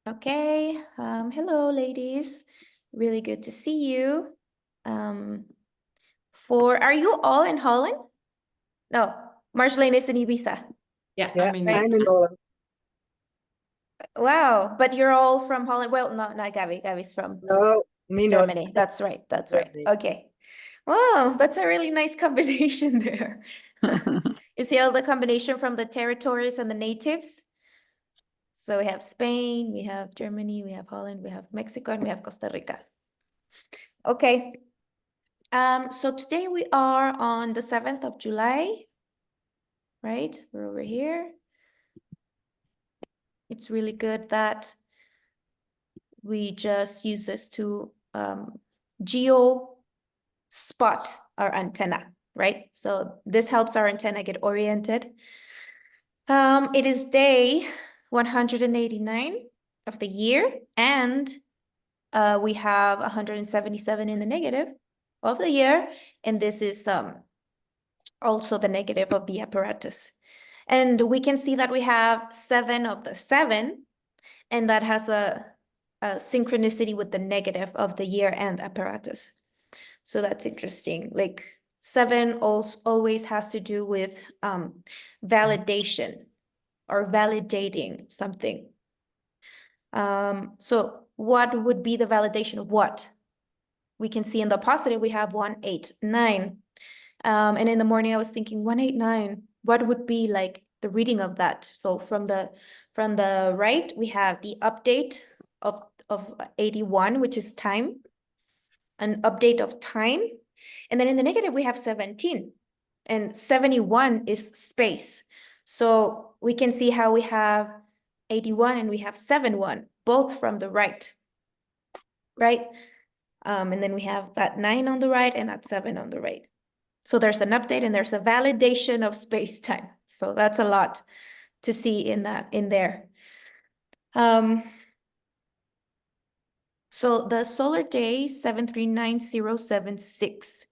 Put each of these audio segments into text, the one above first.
Okay, hello ladies. Really good to see you. Are you all in Holland? No, Marjolaine is in Ibiza. Yeah, Yeah, I'm in Right. I'm in Holland. Wow, but you're all from Holland. Well, no, not Gabby. Gabby's from No, me not. Germany. That's right. That's right. Germany. Okay. Wow, that's a really nice combination there. You see all the combination from the territories and the natives? So we have Spain, we have Germany, we have Holland, we have Mexico, and we have Costa Rica. Okay. So today we are on the 7th of July, right? We're over here. It's really good that we just use this to geo spot our antenna, right? So this helps our antenna get oriented. It is day 189 of the year, and we have 177 in the negative of the year, and this is also the negative of the apparatus. And we can see that we have 7 of the 7, and that has a synchronicity with the negative of the year and apparatus. So that's interesting. Like 7 always has to do with validation or validating something. So what would be the validation of what? We can see in the positive, we have 189. And in the morning, I was thinking 189, what would be like the reading of that? So from the right, we have the update of 81, which is time, an update of time. And then in the negative, we have 17, and 71 is space. So we can see how we have 81 and we have 71, both from the right, right? And then we have that 9 on the right and that 7 on the right. So there's an update and there's a validation of space-time. So that's a lot to see in there. So the solar day 739,076.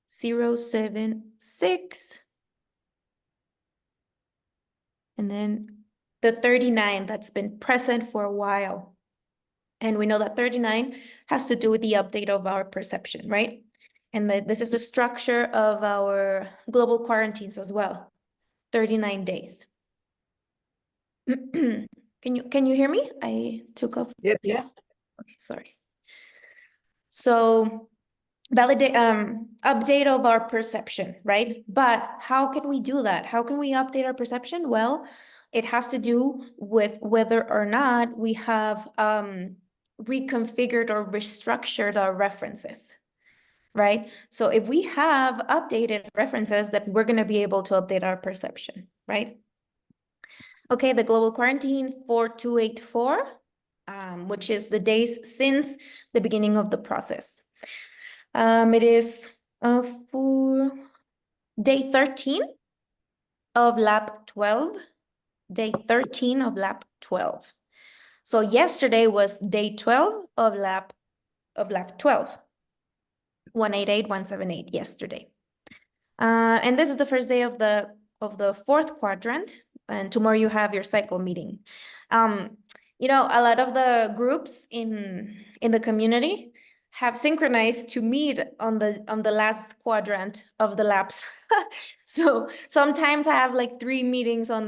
076. And then the 39 that's been present for a while. And we know that 39 has to do with the update of our perception, right? And this is the structure of our global quarantines as well. 39 days. Can you hear me? I took off. Yep. Yes. Okay, sorry. So validate update of our perception, right? But how can we do that? How can we update our perception? Well, it has to do with whether or not we have reconfigured or restructured our references, right? So if we have updated references, then we're going to be able to update our perception, right? Okay, the global quarantine 4284, which is the days since the beginning of the process. It is for day 13 of lab 12, day 13 of lab 12. So yesterday was day 12 of lab 12. 188, 178 yesterday. And this is the first day of the 4th quadrant, and tomorrow you have your cycle meeting. You know, a lot of the groups in the community have synchronized to meet on the last quadrant of the labs. So sometimes I have like 3 meetings on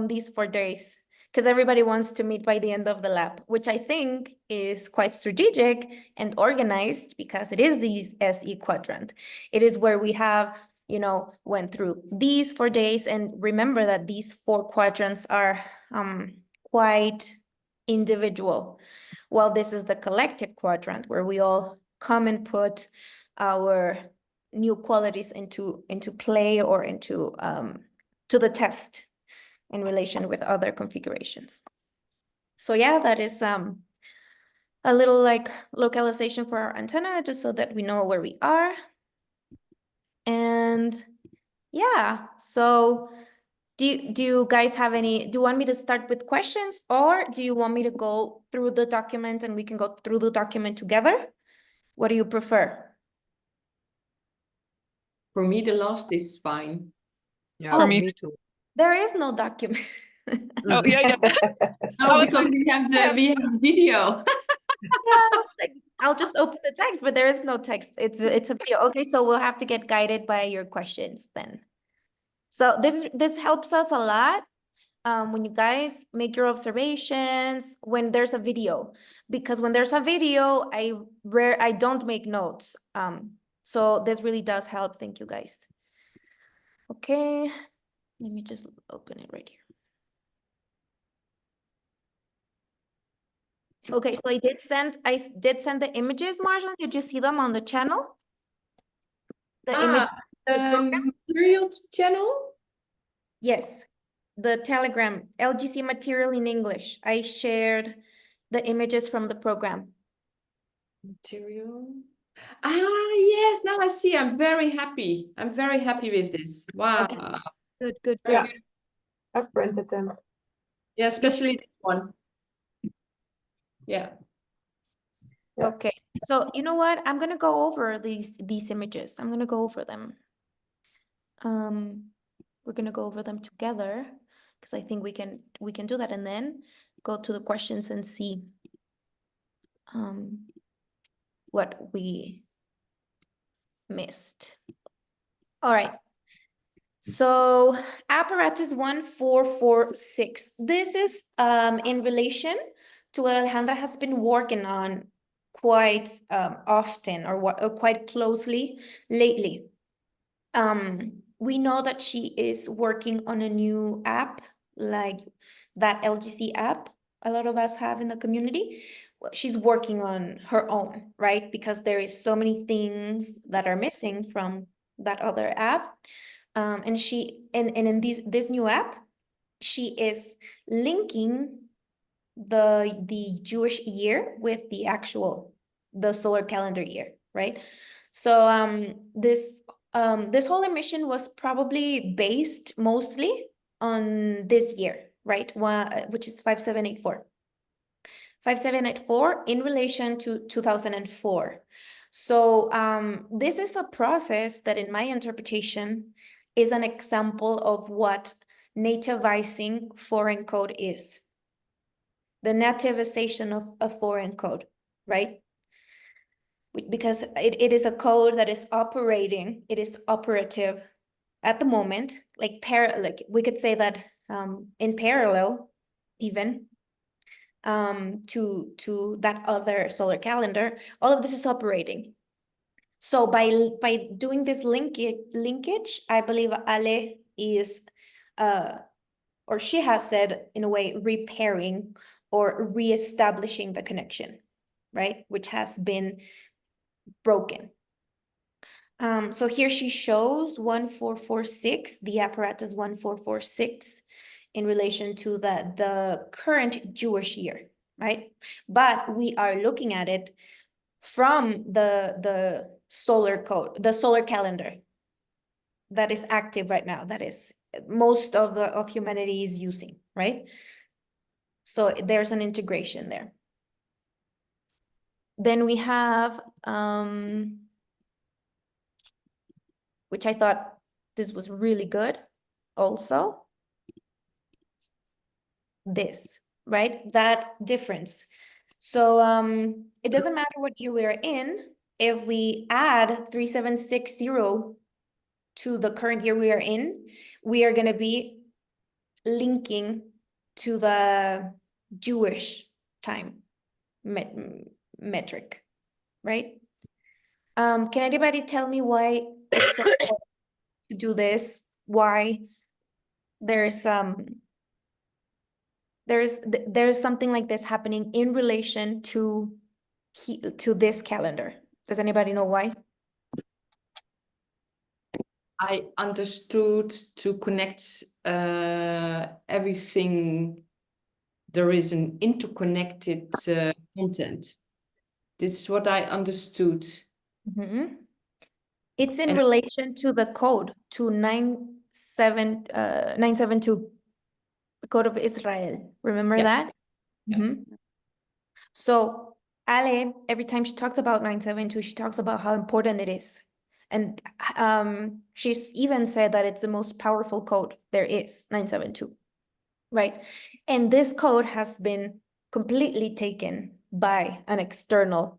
these 4 days, because everybody wants to meet by the end of the lab, which I think is quite strategic and organized, because it is the SE quadrant. It is where we have, you know, went through these 4 days. And remember that these 4 quadrants are quite individual, while this is the collective quadrant where we all come and put our new qualities into play or into to the test in relation with other configurations. So yeah, that is a little like localization for our antenna, just so that we know where we are. And yeah, so do you guys have any, do you want me to start with questions, or do you want me to go through the document and we can go through the document together? What do you prefer? For me, the last is fine. Yeah, Oh, me too. there is no document. Oh, yeah. Oh, because we have video. Yeah, like, I'll just open the text, but there is no text. It's a video. Okay, so we'll have to get guided by your questions then. So this helps us a lot when you guys make your observations when there's a video, because when there's a video, I don't make notes. So this really does help. Thank you guys. Okay, let me just open it right here. Okay, so I did send the images, Marjan. Did you see them on the channel? The image, the program? Material channel? Yes, the Telegram, LGC material in English. I shared the images from the program. Material. Yes, now I see. I'm very happy. I'm very happy with this. Wow. Okay. Good, good, good. Yeah, I've printed them. Yeah, especially this one. Yeah. Yes. Okay, so you know what? I'm gonna go over these images. I'm gonna go over them. We're gonna go over them together because I think we can do that, and then go to the questions and see what we missed. All right. So apparatus 1446. This is in relation to what Alejandra has been working on quite often or quite closely lately. We know that she is working on a new app, like that LGC app a lot of us have in the community. She's working on her own, right? Because there is so many things that are missing from that other app. And in this new app, she is linking the Jewish year with the solar calendar year, right? So this whole emission was probably based mostly on this year, right? Which is 5784. 5784 in relation to 2004. So this is a process that, in my interpretation, is an example of what nativizing foreign code is. The nativization of a foreign code, right? Because it is a code that is operating, it is operative at the moment, like we could say that in parallel even to that other solar calendar. All of this is operating. So by doing this linkage, I believe Ale is or she has said, in a way, repairing or reestablishing the connection, right? Which has been broken. So here she shows 1446, the apparatus 1446, in relation to the current Jewish year, right? But we are looking at it from the solar code, the solar calendar that is active right now, that is most of humanity is using, right? So there's an integration there. Then we have which I thought this was really good also. This, right? That difference. So it doesn't matter what year we're in. If we add 3760 to the current year we are in, we are going to be linking to the Jewish time metric, right? Can anybody tell me why it's so important to do this? Why there's something like this happening in relation to this calendar? Does anybody know why? I understood to connect everything. There is an interconnected content. This is what I understood. Mm-hmm. It's in relation to the code, to 972, the code of Israel. Remember that? Yeah. Mm-hmm. So Ale, every time she talks about 972, she talks about how important it is. And she's even said that it's the most powerful code there is, 972. right? And this code has been completely taken by an external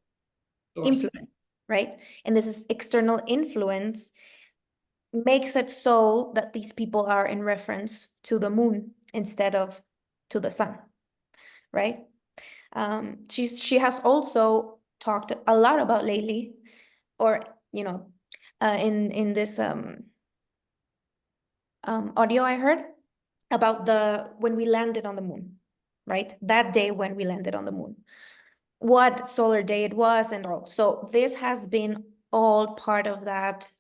Source. influence, right? And this is external influence makes it so that these people are in reference to the moon instead of to the sun, right? She has also talked a lot about lately, or in this audio I heard about when we landed on the moon, right? That day when we landed on the moon, what solar day it was and all. So this has been all part of that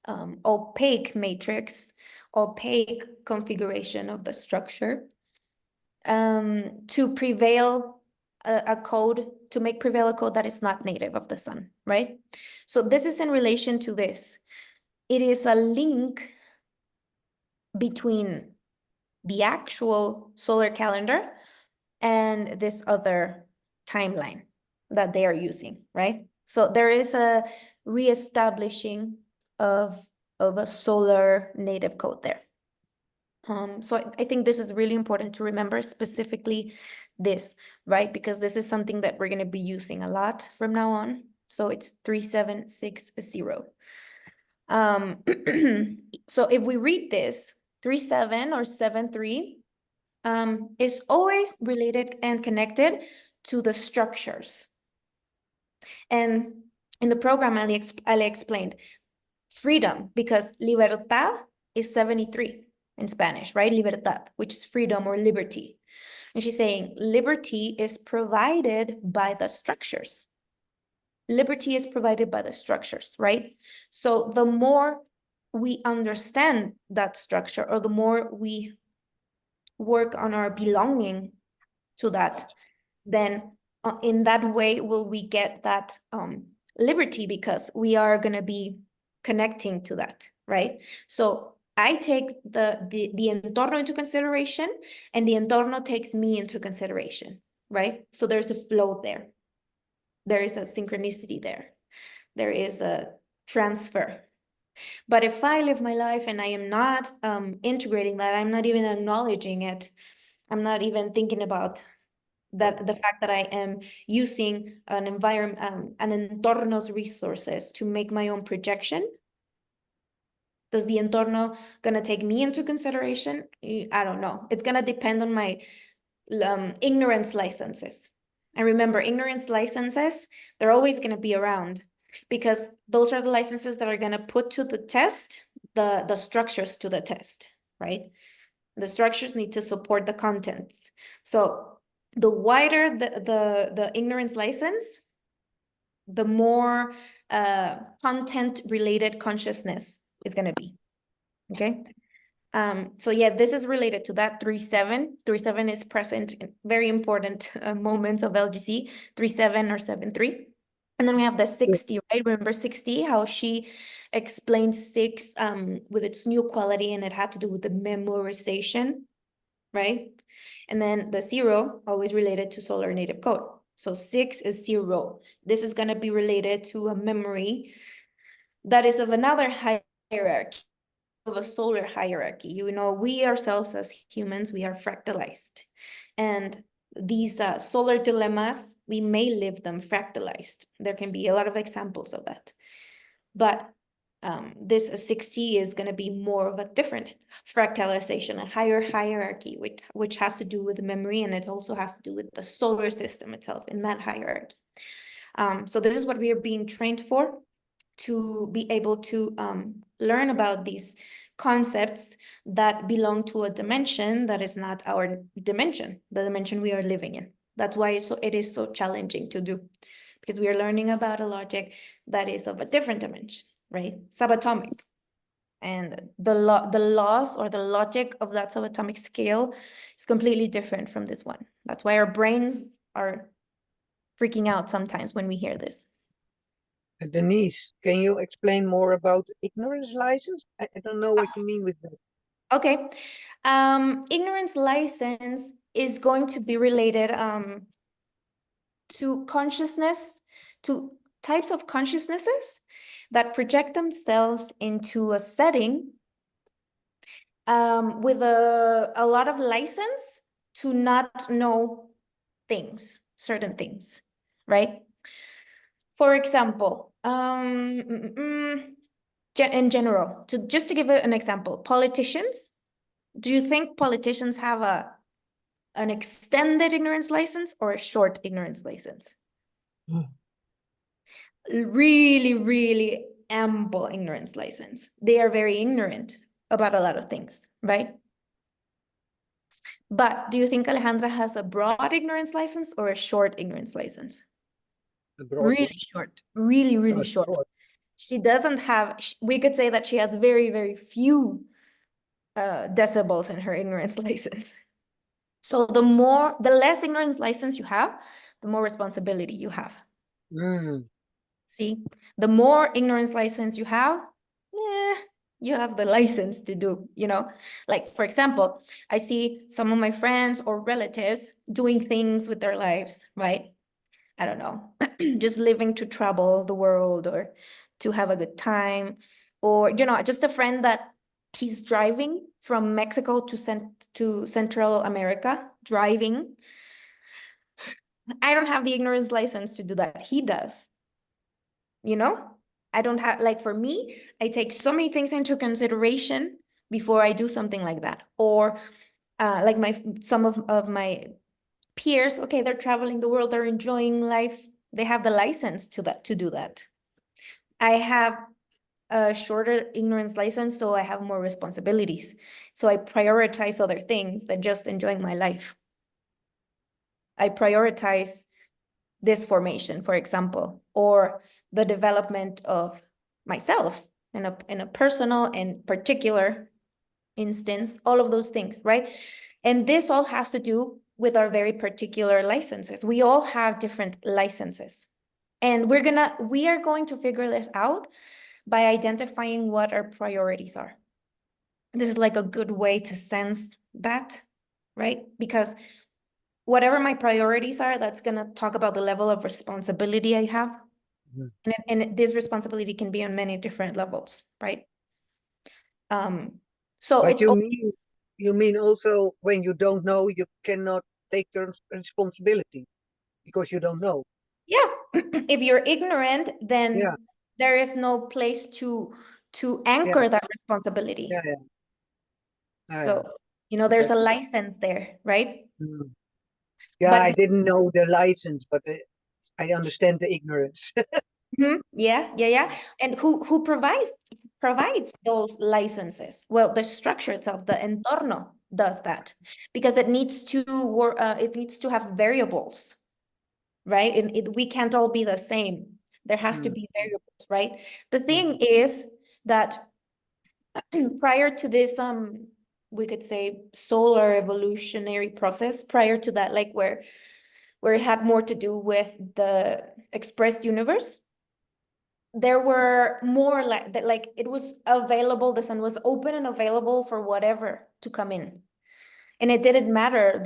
opaque matrix, opaque configuration of the structure to prevail a code, to make prevail a code that is not native of the sun, right? So this is in relation to this. It is a link between the actual solar calendar and this other timeline that they are using, right? So there is a reestablishing of a solar native code there. So I think this is really important to remember, specifically this, right? Because this is something that we're going to be using a lot from now on. So it's 3760. So if we read this, 37 or 73 is always related and connected to the structures. And in the program, Ali explained freedom, because libertad is 73 in Spanish, right? Libertad, which is freedom or liberty. And she's saying liberty is provided by the structures. Liberty is provided by the structures, right? So the more we understand that structure, or the more we work on our belonging to that, then in that way will we get that liberty, because we are going to be connecting to that, right? So I take the entorno into consideration, and the entorno takes me into consideration, right? So there's a flow there. There is a synchronicity there. There is a transfer. But if I live my life and I am not integrating that, I'm not even acknowledging it, I'm not even thinking about that, the fact that I am using an environment, an entorno's resources to make my own projection. Does the entorno gonna take me into consideration? I don't know. It's gonna depend on my ignorance licenses. And remember, ignorance licenses, they're always gonna be around, because those are the licenses that are gonna put to the test the structures to the test, right? The structures need to support the contents. So the wider the ignorance license, the more content related consciousness is going to be. Okay. So yeah, this is related to that 37. 37 is present in very important moments of LGC, 37 or 73. And then we have the 60, right? Remember 60, how she explained 6 with its new quality, and it had to do with the memorization, right? And then the 0, always related to solar native code. So 6 is 0. This is going to be related to a memory that is of another hierarchy, of a solar hierarchy. You know, we ourselves as humans, we are fractalized. And these solar dilemmas, we may live them fractalized. There can be a lot of examples of that. But this 60 is going to be more of a different fractalization, a higher hierarchy, which has to do with memory, and it also has to do with the solar system itself in that hierarchy. So this is what we are being trained for, to be able to learn about these concepts that belong to a dimension that is not our dimension, the dimension we are living in. That's why it is so challenging to do, because we are learning about a logic that is of a different dimension, right? Subatomic. And the laws or the logic of that subatomic scale is completely different from this one. That's why our brains are freaking out sometimes when we hear this. Denise, can you explain more about ignorance license? I don't know what you mean with that. Okay. Ignorance license is going to be related to consciousness, to types of consciousnesses that project themselves into a setting with a lot of license to not know things, certain things, right? For example, in general, just to give an example, politicians, do you think politicians have an extended ignorance license or a short ignorance license? Hmm. Really, really ample ignorance license. They are very ignorant about a lot of things, right? But do you think Alejandra has a broad ignorance license or a short ignorance license? A broad Really one. short, really short. She doesn't have, we could say that she has very, very few decibels in her ignorance license. So the less ignorance license you have, the more responsibility you have. Mm. See, the more ignorance license you have, you have the license to do, like, for example, I see some of my friends or relatives doing things with their lives, right? I don't know, just living to travel the world or to have a good time, or, just a friend that he's driving from Mexico to Central America, driving. I don't have the ignorance license to do that. He does. I don't have, like, for me, I take so many things into consideration before I do something like that. Or like some of my peers, okay, they're traveling the world, they're enjoying life. They have the license to do that. I have a shorter ignorance license, so I have more responsibilities. So I prioritize other things than just enjoying my life. I prioritize this formation, for example, or the development of myself in a personal and particular instance, all of those things, right? And this all has to do with our very particular licenses. We all have different licenses. And we are going to figure this out by identifying what our priorities are. This is like a good way to sense that, right? Because whatever my priorities are, that's going to talk about the level of responsibility I have. Mhm. And this responsibility can be on many different levels, right? So But it's you mean also when you don't know, you cannot take the responsibility because you don't know. yeah, if you're ignorant, then Yeah. there is no place to anchor that responsibility. Yeah, yeah. Ah, So, yeah. there's Okay. a license there, right? Mm. Yeah, But I didn't know the license, but I understand the ignorance. yeah. And who provides those licenses? Well, the structure itself, the entorno does that because it needs to work, it needs to have variables, right? And we can't all be the same. There has to Mm. be variables, right? The thing is that prior to this, we could say solar evolutionary process, prior to that, like where it had more to do with the expressed universe, there were more like that, like it was available, the sun was open and available for whatever to come in. And it didn't matter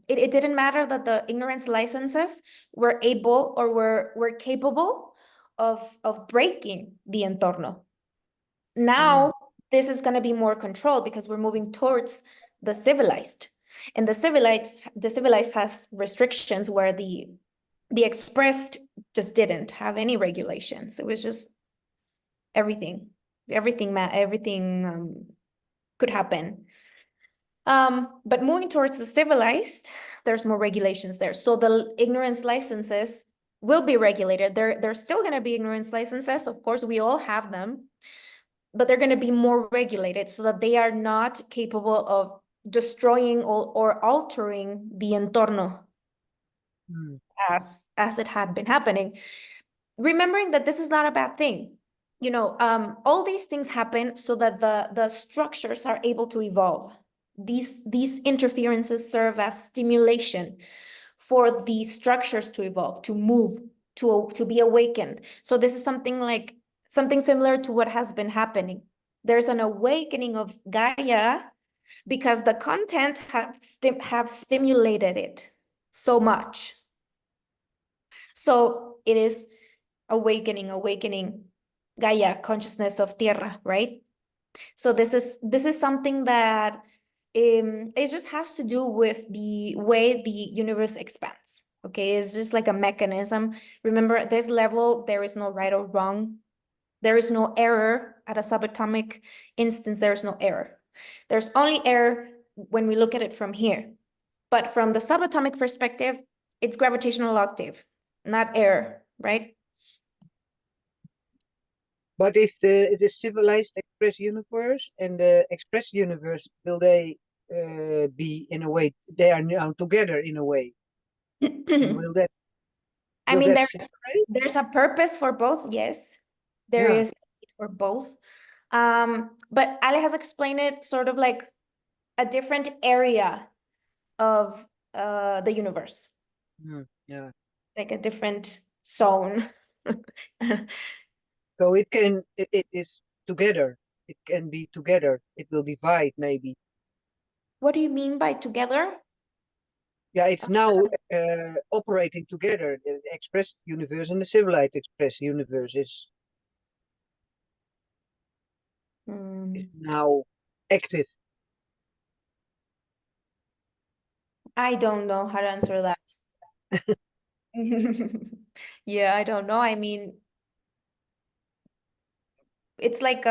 it didn't matter that the ignorance licenses were able or were capable of breaking the entorno. Now this is going to be more controlled because we're moving towards the civilized. And the civilized has restrictions where the expressed just didn't have any regulations. It was just everything could happen. But moving towards the civilized, there's more regulations there. So the ignorance licenses will be regulated. There's still going to be ignorance licenses. Of course, we all have them, but they're going to be more regulated so that they are not capable of destroying or altering the entorno as it had been happening. Remembering that this is not a bad thing. All these things happen so that the structures are able to evolve. These interferences serve as stimulation for the structures to evolve, to move, to be awakened. So this is something similar to what has been happening. There's an awakening of Gaia because the content have stimulated it so much. So it is awakening Gaia, consciousness of Tierra, right? So this is something that it just has to do with the way the universe expands. Okay, it's just like a mechanism. Remember, at this level, there is no right or wrong. There is no error at a subatomic instance. There is no error. There's only error when we look at it from here. But from the subatomic perspective, it's gravitational octave, not error, right? But if the civilized express universe and the express universe, will they be in a way, they are now together in a way? And will that I will mean, that separate? there's a purpose for both, yes. There Yeah. is a need for both. But Ale has explained it sort of like a different area of the universe, Yeah. like a different zone. So it is together. It can be together. It will divide maybe. What do you mean by together? Yeah, it's now operating together. The express universe and the civilized express universe is now active. I don't know how to answer that. Yeah, I don't know. I mean, it's like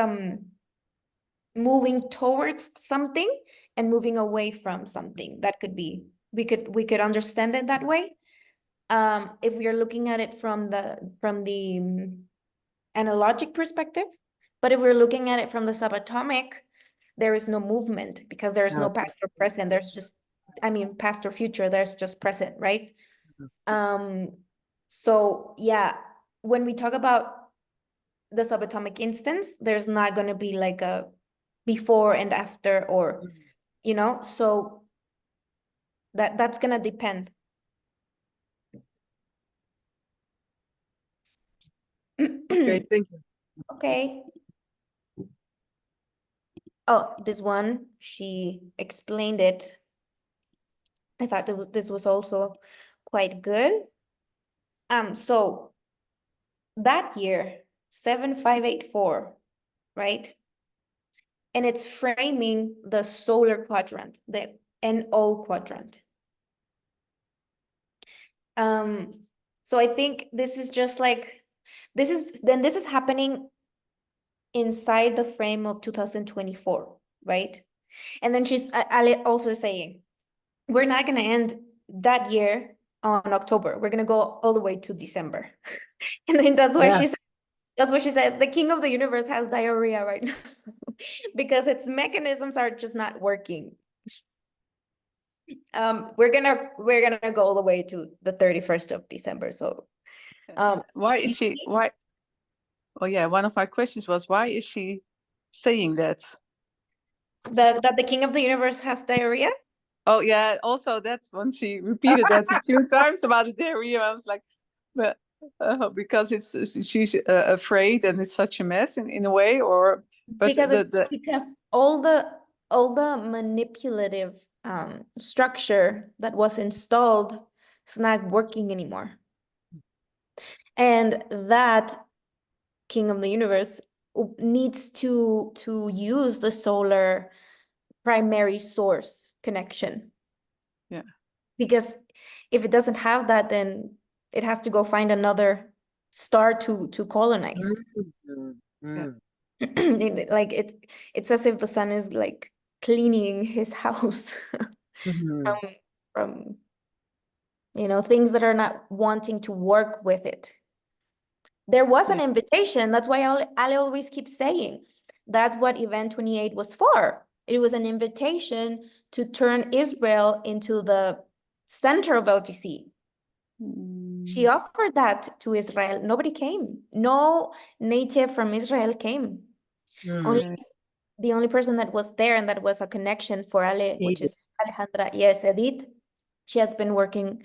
moving towards something and moving away from something. That could be, we could understand it that way. If we are looking at it from the analogic perspective, but if we're looking at it from the subatomic, there is no movement because there is no Okay. past or present. There's just, I mean, past or future, there's just present, right? So yeah, when we talk about the subatomic instance, there's not going to be like a before and after, or you know, so that's going to depend. Okay, thank you. Okay. Oh, this one, she explained it. I thought this was also quite good. So that year, 7584, right? And it's framing the solar quadrant, the NO quadrant. So I think this is just like, this is happening inside the frame of 2024, right? And then she's also saying, we're not going to end that year on October. We're going to go all the way to December. And then that's why that's what she says. The king of the universe has diarrhea right now because its mechanisms are just not working. We're gonna go all the way to the 31st of December. So why is she why well yeah, one of my questions was, why is she saying that? that the king of the universe has diarrhea? Oh yeah, also that's when she repeated that a few times about the diarrhea. I was like, but because she's afraid and it's such a mess in a way, or but because all the manipulative structure that was installed is not working anymore. And that king of the universe needs to use the solar primary source connection. Yeah. Because if it doesn't have that, then it has to go find another star to colonize. Like it's as if the sun is like cleaning his house from you know, things that are not wanting to work with it. There was an invitation. That's why Ale always keeps saying that's what Event 28 was for. It was an invitation to turn Israel into the center of LGC. She offered that to Israel. Nobody came. No native from Israel came. The only person that was there and that was a connection for Ale, which is Alejandra. Yes, Edith. She has been working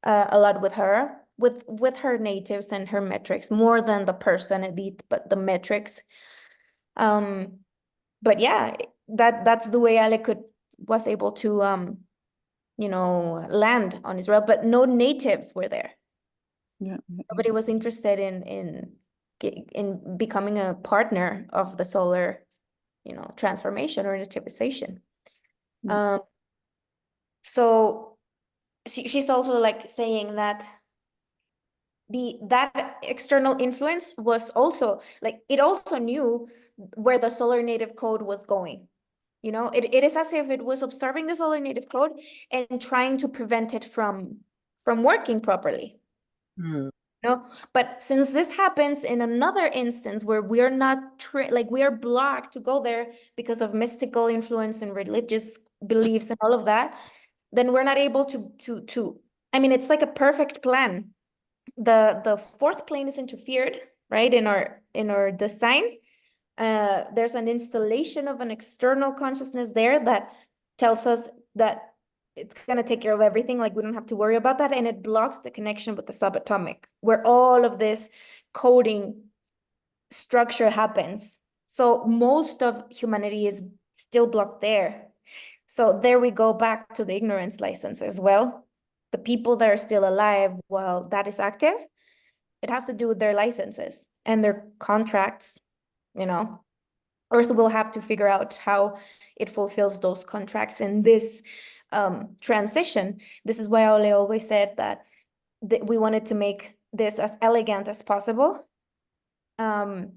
a lot with her, with her natives and her metrics, more than the person, Edith, but the metrics. But yeah, that's the way Ale was able to you know, land on Israel, but no natives were there. Yeah. Nobody was interested in becoming a partner of the solar, you know, transformation or nativization. Um, so she's also like saying that that external influence was also like, it also knew where the solar native code was going. You know, it is as if it was observing the solar native code and trying to prevent it from working properly. Mm. No, but since this happens in another instance where we're not like we are blocked to go there because of mystical influence and religious beliefs and all of that, then we're not able to I mean, it's like a perfect plan. The fourth plane is interfered, right, in our design. There's an installation of an external consciousness there that tells us that it's going to take care of everything, like we don't have to worry about that, and it blocks the connection with the subatomic, where all of this coding structure happens. So most of humanity is still blocked there. So there we go back to the ignorance license as well. The people that are still alive while that is active, it has to do with their licenses and their contracts, you know. Earth will have to figure out how it fulfills those contracts in this transition. This is why Ole always said that we wanted to make this as elegant as possible, so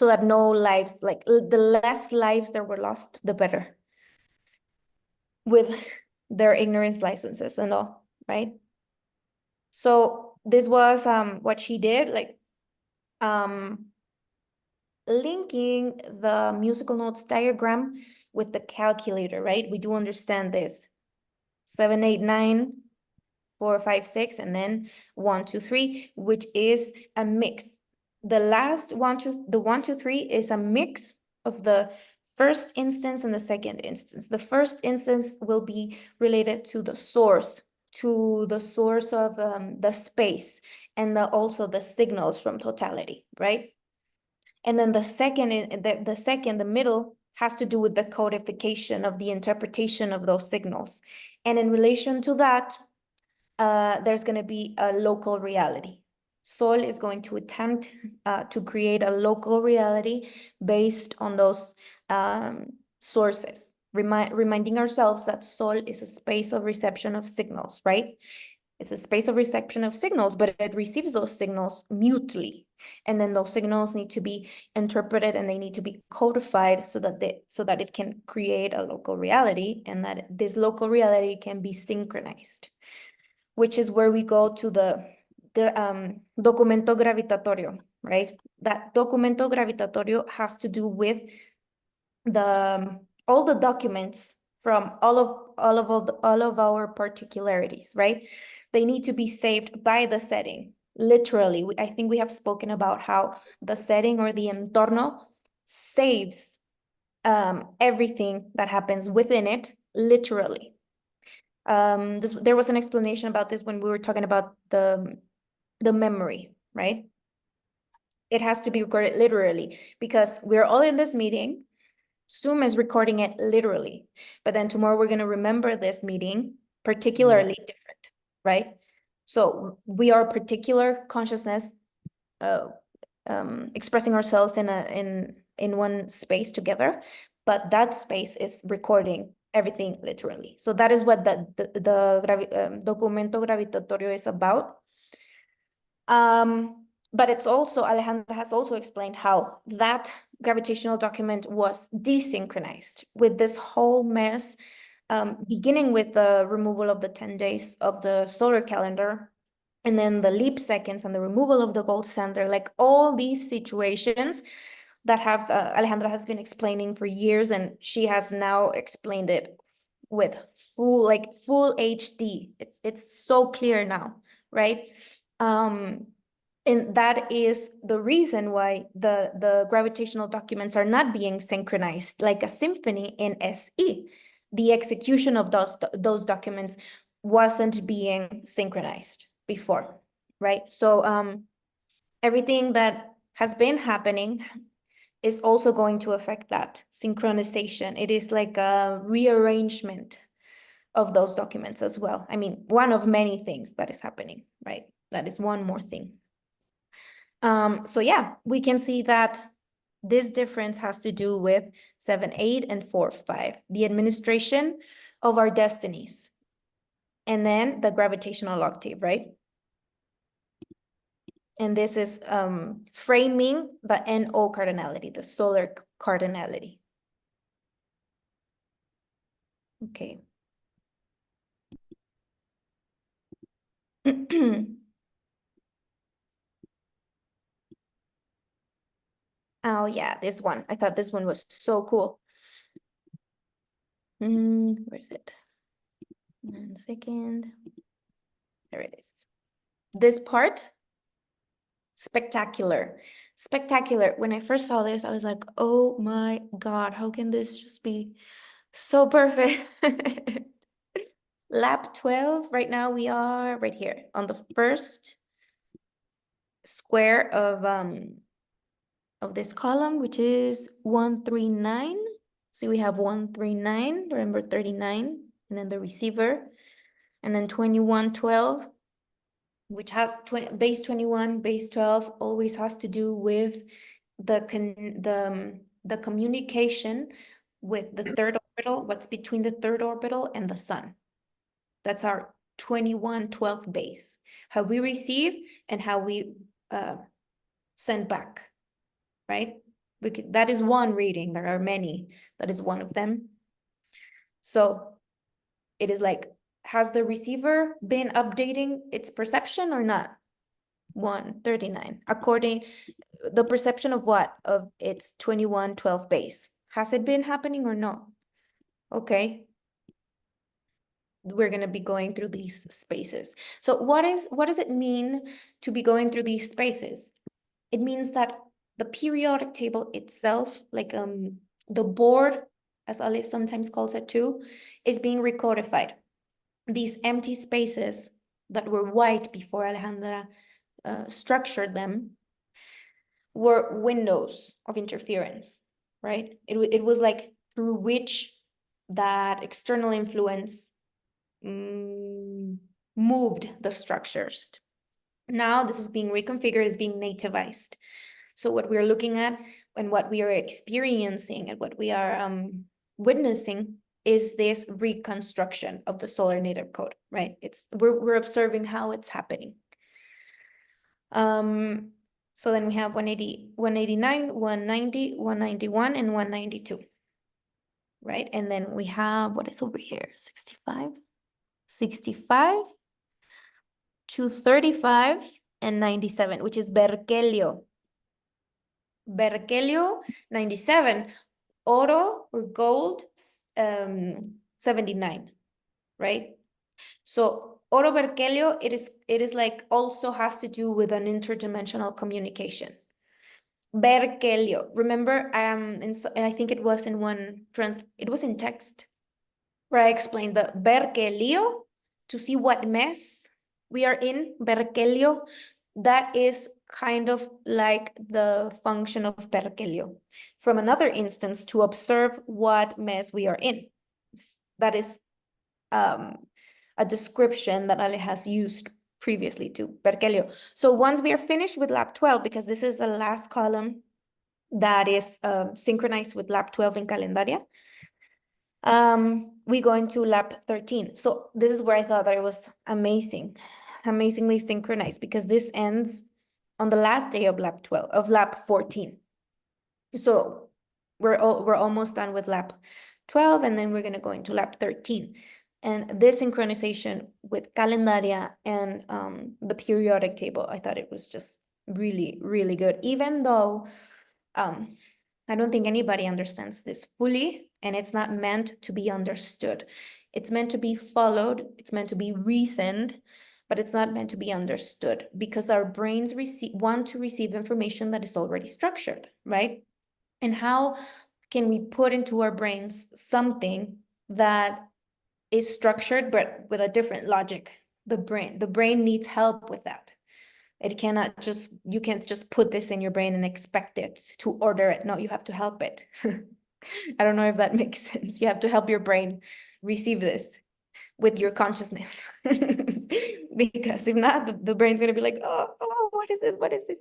that no lives, like the less lives that were lost, the better, with their ignorance licenses and all, right? So this was what she did, like linking the musical notes diagram with the calculator, right? We do understand this. 7, 8, 9, 4, 5, 6, and then 1, 2, 3, which is a mix. The last 1, 2, the 1, 2, 3 is a mix of the first instance and the second instance. The first instance will be related to the source of the space, and also the signals from totality, right? And then the second, the middle, has to do with the codification of the interpretation of those signals. And in relation to that, there's going to be a local reality. Sol is going to attempt to create a local reality based on those sources, reminding ourselves that Sol is a space of reception of signals, right? It's a space of reception of signals, but it receives those signals mutely. And then those signals need to be interpreted and they need to be codified so that it can create a local reality, and that this local reality can be synchronized, which is where we go to the documento gravitatorio, right? That documento gravitatorio has to do with all the documents from all of our particularities, right? They need to be saved by the setting. Literally, I think we have spoken about how the setting or the entorno saves everything that happens within it, literally. There was an explanation about this when we were talking about the memory, right? It has to be recorded literally because we're all in this meeting. Zoom is recording it literally, but then tomorrow we're going to remember this meeting particularly different, right? So we are particular consciousness expressing ourselves in one space together, but that space is recording everything literally. So that is what the documento gravitatorio is about. But it's also, Alejandra has also explained how that gravitational document was desynchronized with this whole mess, beginning with the removal of the 10 days of the solar calendar, and then the leap seconds and the removal of the gold standard, like all these situations that have Alejandra has been explaining for years, and she has now explained it with full HD. It's so clear now, right? And that is the reason why the gravitational documents are not being synchronized like a symphony in SE. The execution of those documents wasn't being synchronized before, right? So everything that has been happening is also going to affect that synchronization. It is like a rearrangement of those documents as well. I mean, one of many things that is happening, right? That is one more thing. So yeah, we can see that This difference has to do with 7-8 and 4-5, the administration of our destinies. And then the gravitational octave, right? And this is framing the NO cardinality, the solar cardinality. Okay. Oh yeah, this one. I thought this one was so cool. Where's it? 1 second. There it is. This part, spectacular. Spectacular. When I first saw this, I was like, oh my God, how can this just be so perfect? Lap 12, right now we are right here on the first square of this column, which is 139. See, we have 139, remember 39, and then the receiver, and then 2112, which has base 21, base 12, always has to do with the communication with the third orbital, what's between the third orbital and the sun. That's our 2112 base, how we receive and how we send back, right? That is one reading. There are many. That is one of them. So it is like, has the receiver been updating its perception or not? 139. According, the perception of what? Of its 2112 base. Has it been happening or no? Okay. We're going to be going through these spaces. So what does it mean to be going through these spaces? It means that the periodic table itself, like the board, as Ale sometimes calls it too, is being recodified. These empty spaces that were white before Alejandra structured them were windows of interference, right? It was like through which that external influence moved the structures. Now this is being reconfigured, is being nativized. So what we're looking at and what we are experiencing and what we are witnessing is this reconstruction of the solar native code, right? We're observing how it's happening. So then we have 180, 189, 190, 191, and 192, right? And then we have, what is over here? 65, 65, 235, and 97, which is Berkelio. Berkelio, 97. Oro or gold, 79, right? So Oro Berkelio, it is like also has to do with an interdimensional communication. Berkelio, remember, I think it was in it was in text where I explained the Berkelio to see what mess we are in. Berkelio, that is kind of like the function of Berkelio. From another instance, to observe what mess we are in. That is a description that Ale has used previously to Berkelio. So once we are finished with lab 12, because this is the last column that is synchronized with lab 12 in Calendaria, we go into lab 13. So this is where I thought that it was amazingly synchronized, because this ends on the last day of lab 12, of lab 14. So we're almost done with lab 12, and then we're going to go into lab 13. And this synchronization with Calendaria and the periodic table, I thought it was just really, really good. Even though I don't think anybody understands this fully, and it's not meant to be understood. It's meant to be followed, it's meant to be reasoned, but it's not meant to be understood, because our brains want to receive information that is already structured, right? And how can we put into our brains something that is structured but with a different logic? The brain needs help with that. It cannot just, you can't just put this in your brain and expect it to order it. No, you have to help it. I don't know if that makes sense. You have to help your brain receive this with your consciousness. Because if not, the brain's going to be like, oh, what is this? What is this?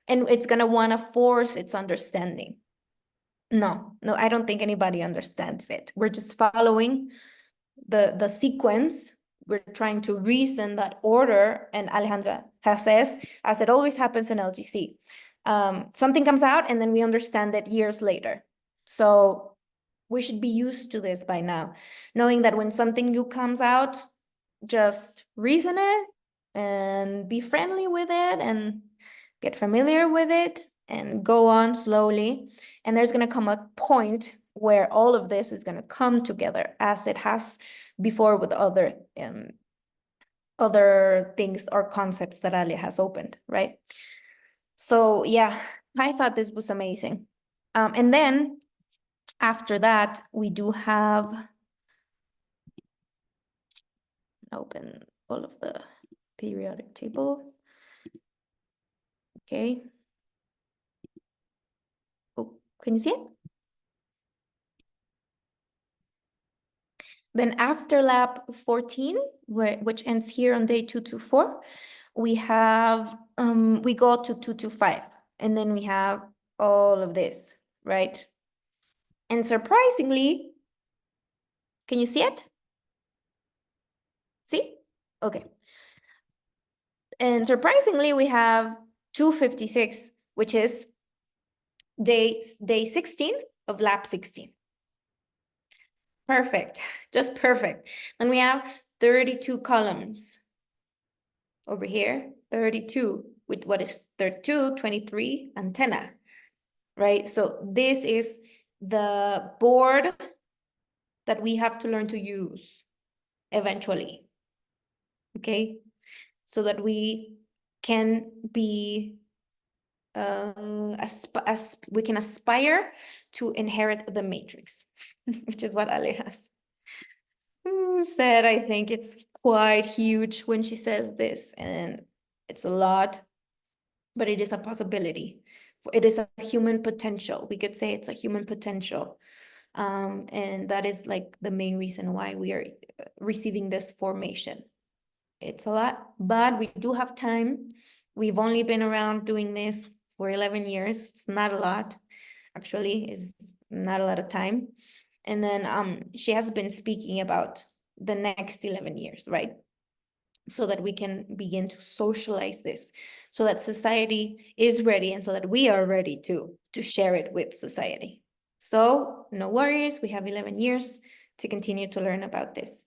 And it's going to want to force its understanding. No, I don't think anybody understands it. We're just following the sequence. We're trying to reason that order, and Alejandra has says, as it always happens in LGC, something comes out and then we understand it years later. So we should be used to this by now, knowing that when something new comes out, just reason it and be friendly with it and get familiar with it and go on slowly. And there's going to come a point where all of this is going to come together as it has before with other things or concepts that Ale has opened, right? So yeah, I thought this was amazing. And then after that, we do have open all of the periodic table. Okay. Oh, can you see it? Then after lab 14, which ends here on day 2 to 4, we have, we go to 2 to 5, and then we have all of this, right? And surprisingly, can you see it? See? Okay. And surprisingly, we have 256, which is day 16 of lab 16. Perfect, just perfect. Then we have 32 columns over here, 32 with what is 32, 23 antenna, right? So this is the board that we have to learn to use eventually, okay? So that we can be, we can aspire to inherit the matrix, which is what Ale has said. I think it's quite huge when she says this, and it's a lot, but it is a possibility. It is a human potential. We could say it's a human potential. And that is like the main reason why we are receiving this formation. It's a lot, but we do have time. We've only been around doing this for 11 years. It's not a lot, actually, it's not a lot of time. And then she has been speaking about the next 11 years, right? So that we can begin to socialize this, so that society is ready and so that we are ready to share it with society. So no worries, we have 11 years to continue to learn about this.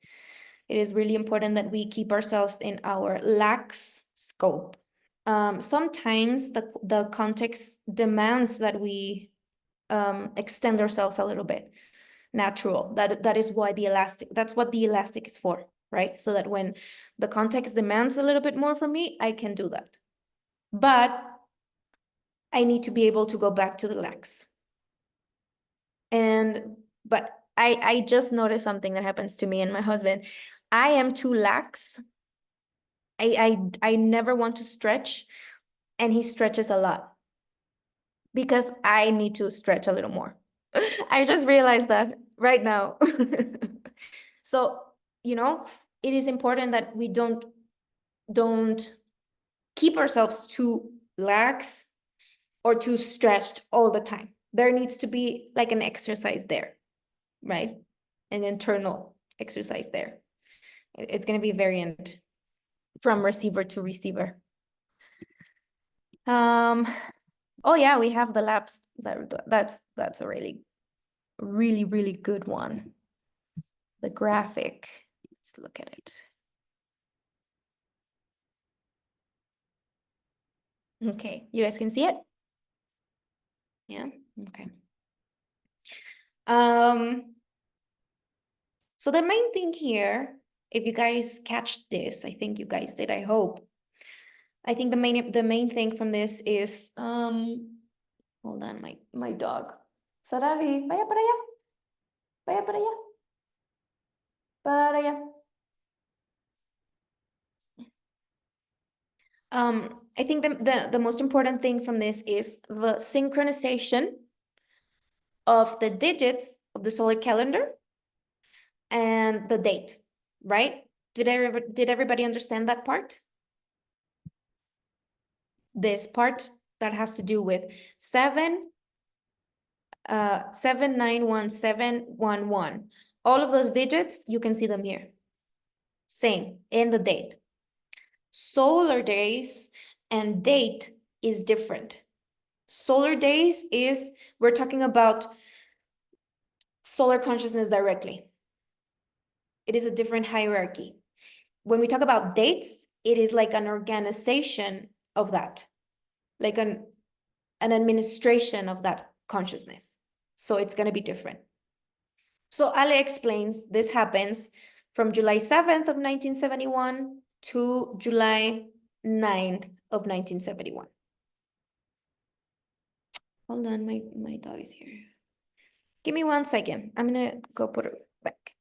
It is really important that we keep ourselves in our lax scope. Sometimes the context demands that we extend ourselves a little bit. Natural. That is why that's what the elastic is for, right? So that when the context demands a little bit more from me, I can do that. But I need to be able to go back to the lax. But I just noticed something that happens to me and my husband. I am too lax. I never want to stretch, and he stretches a lot because I need to stretch a little more. I just realized that right now. So, it is important that we don't keep ourselves too lax or too stretched all the time. There needs to be like an exercise there, right? An internal exercise there. It's going to be variant from receiver to receiver. Oh yeah, we have the labs. That's a really good one. The graphic. Let's look at it. Okay, you guys can see it? Yeah, okay. So the main thing here, if you guys catch this, I think you guys did, I hope. I think the main thing from this is, hold on, my dog. Saravi, vaya para allá. Vaya para allá. Para allá. I think the most important thing from this is the synchronization of the digits of the solar calendar and the date, right? Did everybody understand that part? This part that has to do with 7 791711. All of those digits, you can see them here. Same in the date. Solar days and date is different. Solar days is, we're talking about solar consciousness directly. It is a different hierarchy. When we talk about dates, it is like an organization of that, like an administration of that consciousness. So it's going to be different. So Ale explains this happens from July 7th of 1971 to July 9th of 1971. Hold on, my dog is here. Give me 1 second. I'm gonna go put it back.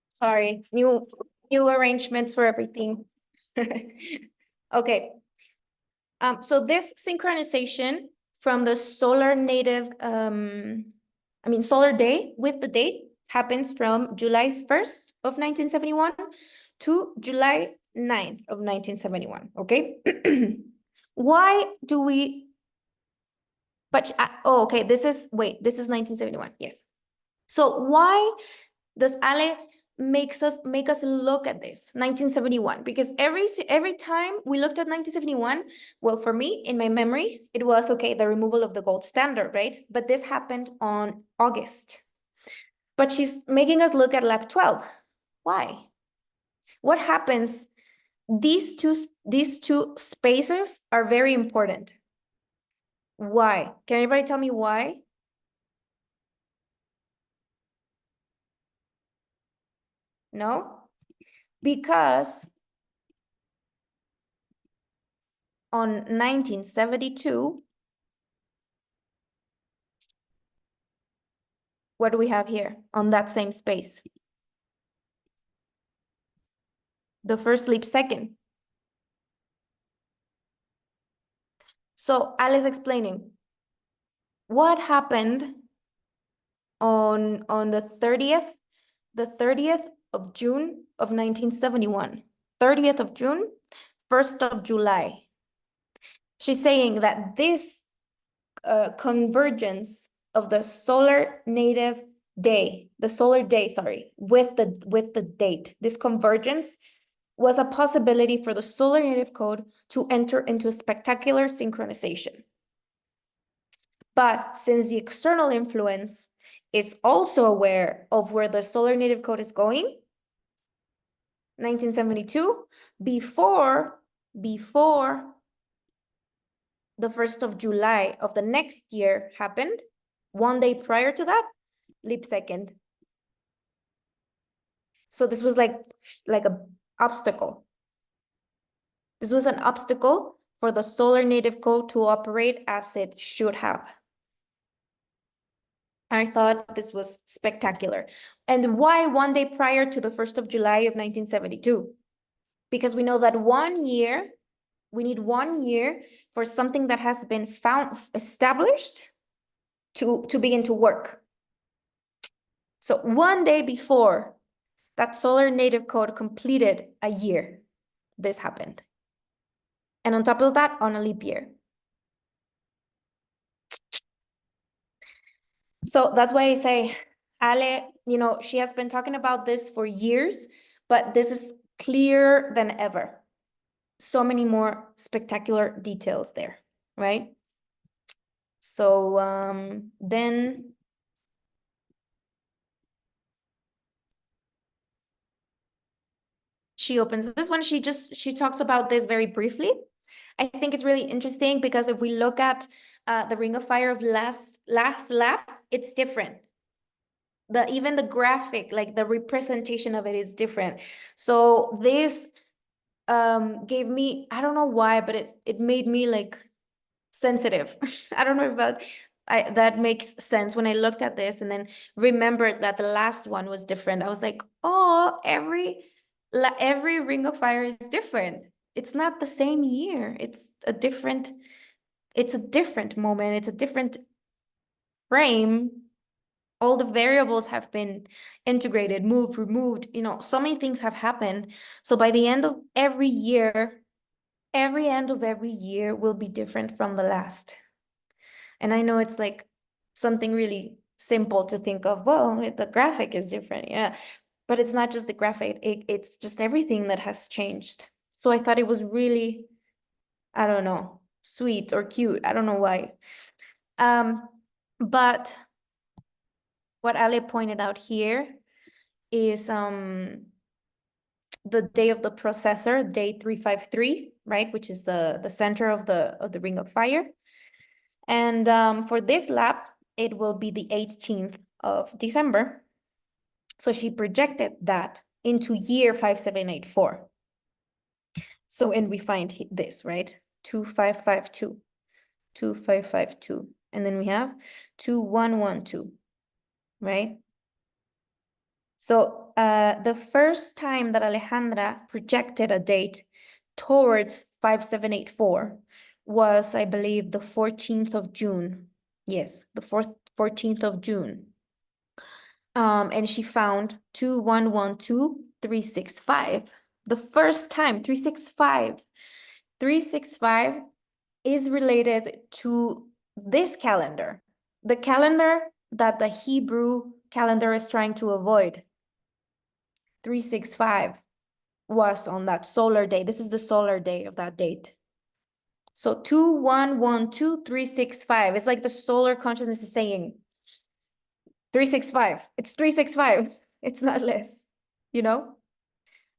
Sorry, new arrangements for everything. Okay. So this synchronization from the solar native, solar day with the date happens from July 1st of 1971 to July 9th of 1971, okay? Why do we, okay, this is 1971, yes. So why does Ale make us look at this 1971? Because every time we looked at 1971, well, for me, in my memory, it was okay, the removal of the gold standard, right? But this happened on August. But she's making us look at lab 12. Why? What happens? These two spaces are very important. Why? Can anybody tell me why? No? Because on 1972, what do we have here on that same space? The first leap second. So Alice explaining what happened on the 30th of June of 1971, 30th of June, 1st of July. She's saying that this convergence of the solar native day, with the date, this convergence was a possibility for the solar native code to enter into a spectacular synchronization. But since the external influence is also aware of where the solar native code is going, 1972, before the 1st of July of the next year happened, 1 day prior to that, leap second. So this was like a obstacle. This was an obstacle for the solar native code to operate as it should have. I thought this was spectacular. And why 1 day prior to the 1st of July of 1972? Because we know that 1 year, we need 1 year for something that has been established to begin to work. So 1 day before that solar native code completed a year, this happened. And on top of that, on a leap year. So that's why I say, Ale, she has been talking about this for years, but this is clearer than ever. So many more spectacular details there, right? So then she opens this one. She talks about this very briefly. I think it's really interesting because if we look at the Ring of Fire of last lab, it's different. Even the graphic, like the representation of it is different. So this gave me, I don't know why, but it made me like sensitive. I don't know if that makes sense. When I looked at this and then remembered that the last one was different, I was like, oh, every Ring of Fire is different. It's not the same year. It's a different moment. It's a different frame. All the variables have been integrated, moved, removed, so many things have happened. So by the end of every year, every end of every year will be different from the last. And I know it's like something really simple to think of, well, the graphic is different, yeah. But it's not just the graphic, it's just everything that has changed. So I thought it was really, I don't know, sweet or cute. I don't know why. But what Ale pointed out here is the day of the processor, day 353, right? Which is the center of the Ring of Fire. And for this lab, it will be the 18th of December. So she projected that into year 5784. So, and we find this, right? 2552, 2552. And then we have 2112, right? So the first time that Alejandra projected a date towards 5784 was, I believe, the 14th of June. Yes, the 14th of June. And she found 2112365. The first time, 365. 365 is related to this calendar, the calendar that the Hebrew calendar is trying to avoid. 365 was on that solar day. This is the solar day of that date. So 2112365. It's like the solar consciousness is saying 365. It's 365. It's not less,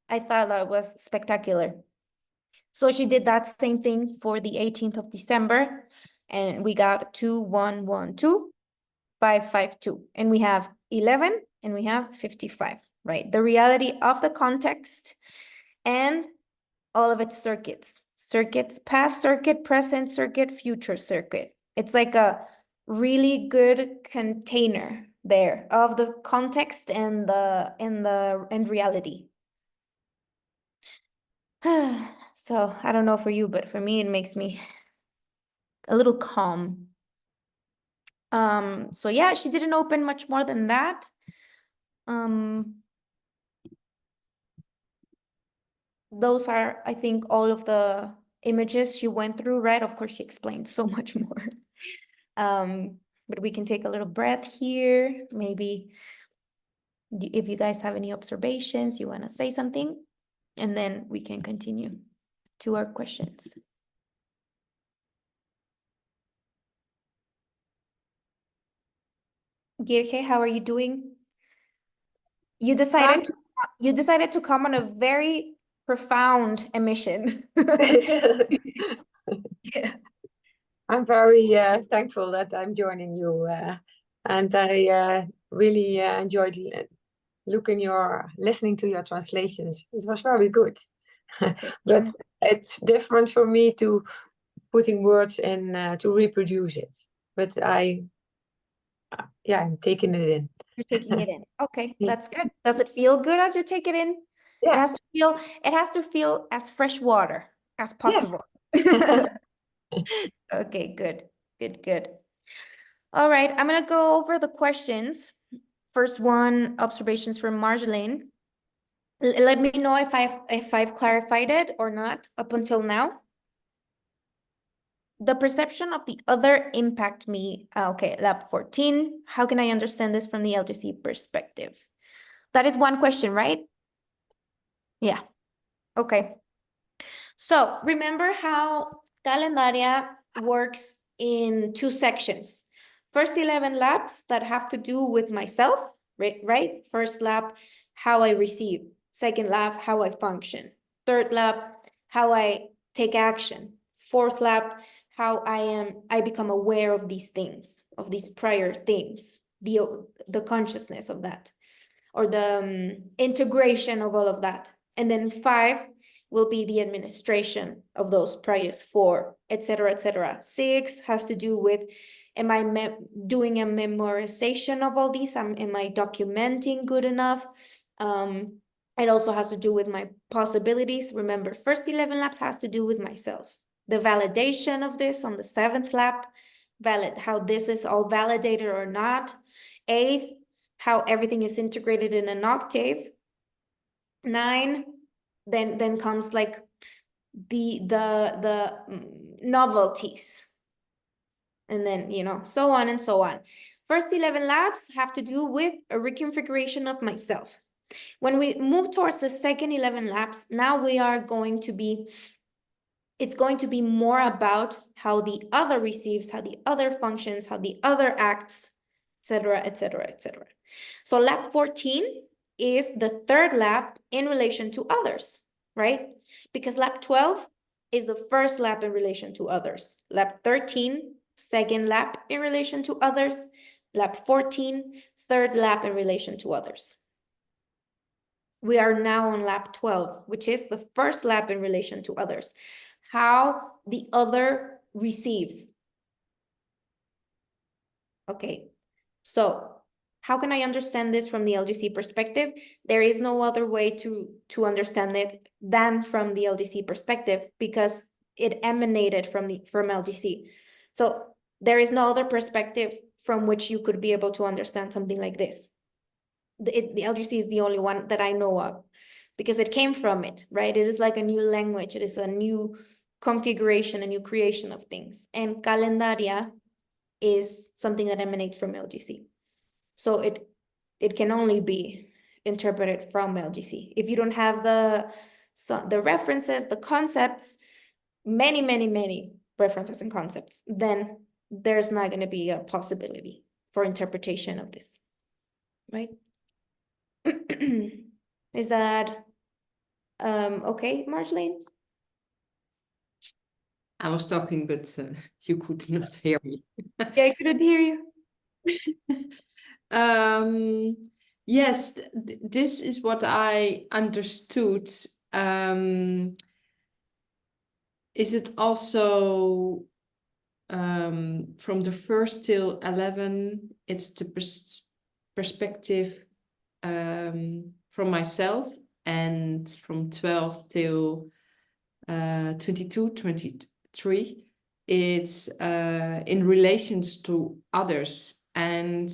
I thought that was spectacular. So she did that same thing for the 18th of December, and we got 2112552. And we have 11 and we have 55, right? The reality of the context and all of its circuits. Circuits, past circuit, present circuit, future circuit. It's like a really good container there of the context and reality. So I don't know for you, but for me, it makes me a little calm. So yeah, she didn't open much more than that. Those are, I think, all of the images she went through, right? Of course, she explained so much more. But we can take a little breath here. Maybe if you guys have any observations, you want to say something, and then we can continue to our questions. Girge, how are you doing? You decided to come on a very profound emission. Yeah. I'm very thankful that I'm joining you, and I really enjoyed listening to your translations. It was very good, but it's different for me to putting words in to reproduce it. But I'm taking it in. You're taking it in. Okay, Yeah. that's good. Does it feel good as you take it in? Yeah. It has to feel as fresh water as possible. Okay, good. All right, I'm gonna go over the questions. First one, observations from Marjolaine. Let me know if I've clarified it or not up until now. The perception of the other impact me. Okay, lab 14. How can I understand this from the LGC perspective? That is one question, right? Yeah. Okay. So remember how Calendaria works in two sections. First 11 labs that have to do with myself, right? First lab, how I receive. Second lab, how I function. Third lab, how I take action. Fourth lab, how I become aware of these things, of these prior things, the consciousness of that, or the integration of all of that. And then 5, will be the administration of those priors 4, etc., etc. 6 has to do with, am I doing a memorization of all these? Am I documenting good enough? It also has to do with my possibilities. Remember, first 11 labs has to do with myself. The validation of this on the 7th lab, how this is all validated or not. 8th, how everything is integrated in an octave. 9, then comes like the novelties. And then, you know, so on and so on. First 11 labs have to do with a reconfiguration of myself. When we move towards the second 11 labs, now we are going to be, it's going to be more about how the other receives, how the other functions, how the other acts, etc., etc., etc. So lab 14 is the 3rd lab in relation to others, right? Because lab 12 is the 1st lab in relation to others. Lab 13, 2nd lab in relation to others. Lab 14, 3rd lab in relation to others. We are now on lab 12, which is the 1st lab in relation to others. How the other receives. Okay, so how can I understand this from the LGC perspective? There is no other way to understand it than from the LGC perspective, because it emanated from LGC. So there is no other perspective from which you could be able to understand something like this. The LGC is the only one that I know of, because it came from it, right? It is like a new language. It is a new configuration, a new creation of things. And Calendaria is something that emanates from LGC. So it can only be interpreted from LGC. If you don't have the references, the concepts, many references and concepts, then there's not going to be a possibility for interpretation of this, right? Is that okay, Marjolaine? I was talking, but you could not hear me. Yeah, I couldn't hear you. Yes, this is what I understood. Is it also from the 1st till 11, it's the perspective from myself, and from 12 till 22, 23, it's in relations to others. And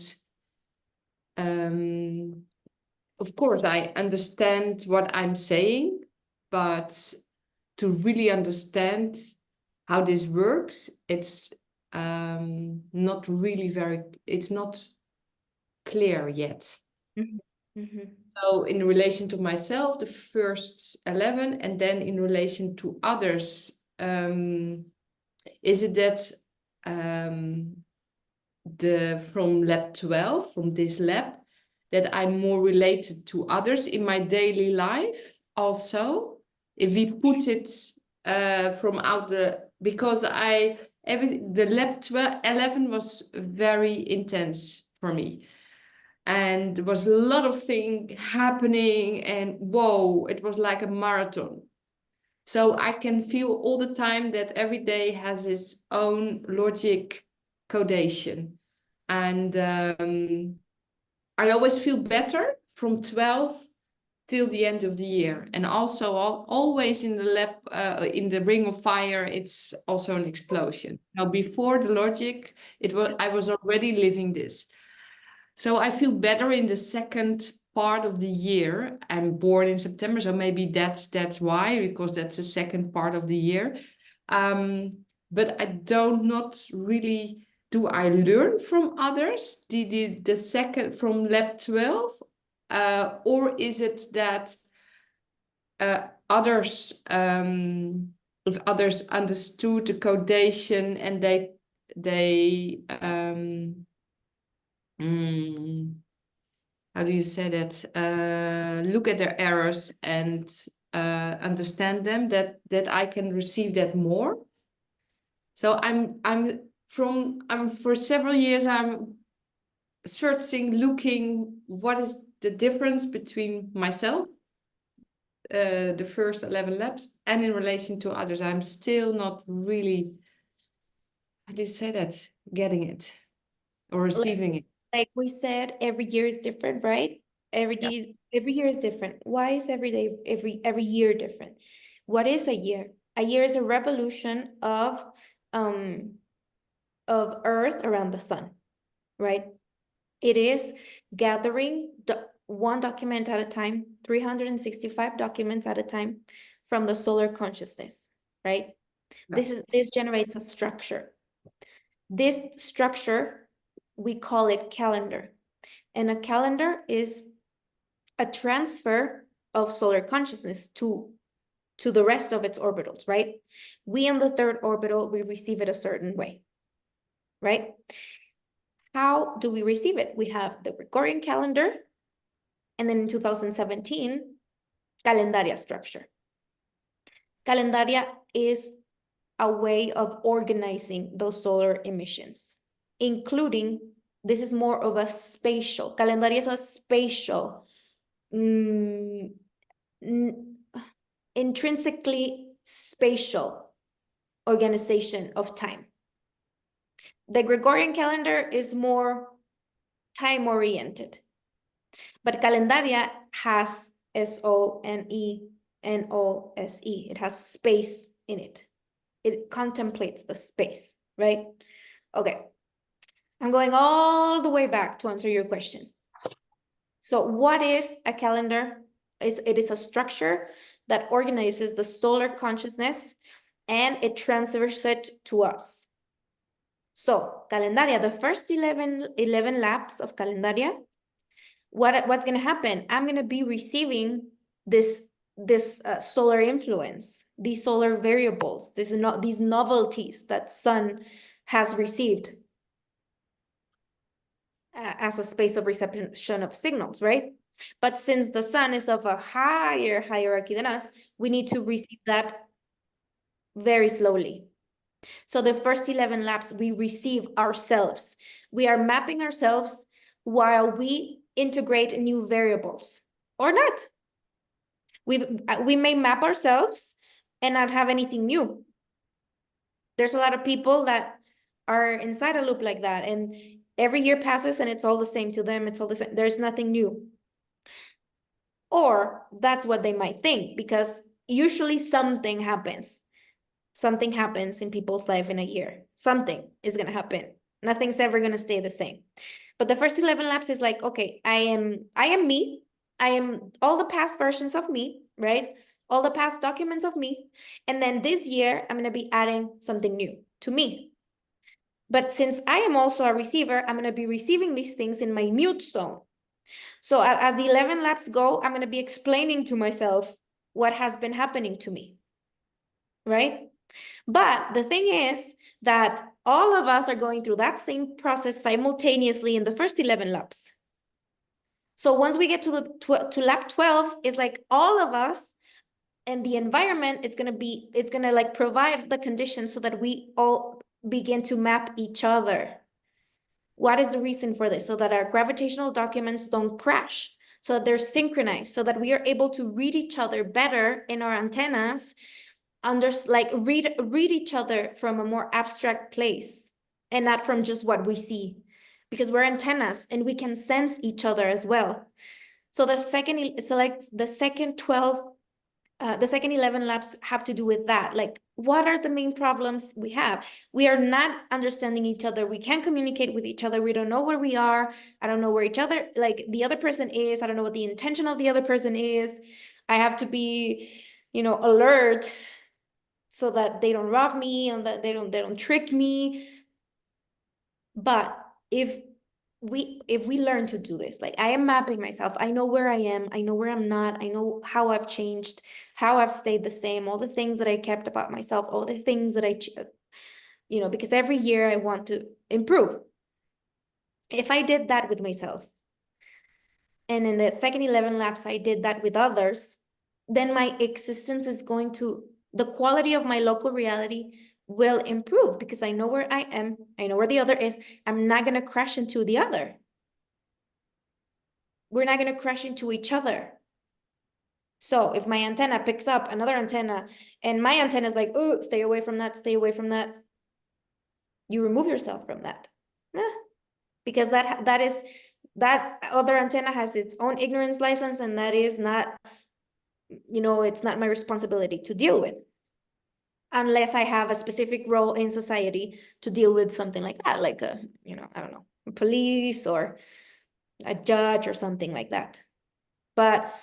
of course, I understand what I'm saying, but to really understand how this works, it's not really it's not clear yet. So in relation to myself, the first 11, and then in relation to others, is it that from lab 12, from this lab, that I'm more related to others in my daily life also? If we put it from out because the lab 11 was very intense for me. And there was a lot of things happening, and whoa, it was like a marathon. So I can feel all the time that every day has its own logic codation. And I always feel better from 12 till the end of the year. And also always in the lab, in the ring of fire, it's also an explosion. Now before the logic, I was already living this. So I feel better in the second part of the year. I'm born in September, so maybe that's why, because that's the second part of the year. But I don't not really, do I learn from others, the second from lab 12? Or is it that others, if others understood the codation and they how do you say that? Look at their errors and understand them, that I can receive that more. So I'm for several years I'm searching, looking what is the difference between myself, the first 11 labs and in relation to others. I'm still not really, how do you say that? Getting it or receiving it. Like we said, every year is different, right? Every year is different. Why is every year different? What is a year? A year is a revolution of Earth around the sun, right? It is gathering one document at a time, 365 documents at a time from the solar consciousness, right? This generates a structure. This structure, we call it calendar. And a calendar is a transfer of solar consciousness to the rest of its orbitals, right? We in the third orbital, we receive it a certain way, right? How do we receive it? We have the Gregorian calendar, and then in 2017, calendaria structure. Calendaria is a way of organizing those solar emissions, including, this is more of a spatial, calendaria is a spatial, intrinsically spatial organization of time. The Gregorian calendar is more time-oriented, but calendaria has S-O-N-E-N-O-S-E. It has space in it. It contemplates the space, right? Okay. I'm going all the way back to answer your question. So what is a calendar? It is a structure that organizes the solar consciousness and it transfers it to us. So calendaria, the first 11 laps of calendaria, what's going to happen? I'm going to be receiving this solar influence, these solar variables, these novelties that sun has received as a space of reception of signals, right? But since the sun is of a higher hierarchy than us, we need to receive that very slowly. So the first 11 laps, we receive ourselves. We are mapping ourselves while we integrate new variables or not. We may map ourselves and not have anything new. There's a lot of people that are inside a loop like that, and every year passes and it's all the same to them. It's all the same. There's nothing new. Or that's what they might think, because usually something happens. Something happens in people's life in a year. Something is going to happen. Nothing's ever going to stay the same. But the first 11 laps is like, okay, I am me. I am all the past versions of me, right? All the past documents of me. And then this year, I'm going to be adding something new to me. But since I am also a receiver, I'm going to be receiving these things in my mute zone. So as the 11 laps go, I'm going to be explaining to myself what has been happening to me, right? But the thing is that all of us are going through that same process simultaneously in the first 11 laps. So once we get to lap 12, it's like all of us and the environment, it's going to like provide the conditions so that we all begin to map each other. What is the reason for this? So that our gravitational documents don't crash, so that they're synchronized, so that we are able to read each other better in our antennas, read each other from a more abstract place and not from just what we see, because we're antennas and we can sense each other as well. So the second 11 laps have to do with that. Like, what are the main problems we have? We are not understanding each other. We can't communicate with each other. We don't know where we are. I don't know where the other person is. I don't know what the intention of the other person is. I have to be, alert so that they don't rob me and that they don't trick me. But if we learn to do this, like I am mapping myself, I know where I am, I know where I'm not, I know how I've changed, how I've stayed the same, all the things that I kept about myself, all the things that because every year I want to improve. If I did that with myself, and in the second 11 laps I did that with others, then my existence is the quality of my local reality will improve, because I know where I am, I know where the other is. I'm not going to crash into the other. We're not going to crash into each other. So if my antenna picks up another antenna and my antenna is like, oh, stay away from that, stay away from that, you remove yourself from that. Because that other antenna has its own ignorance license, and that is not, it's not my responsibility to deal with. Unless I have a specific role in society to deal with something like that, like I don't know, police or a judge or something like that. But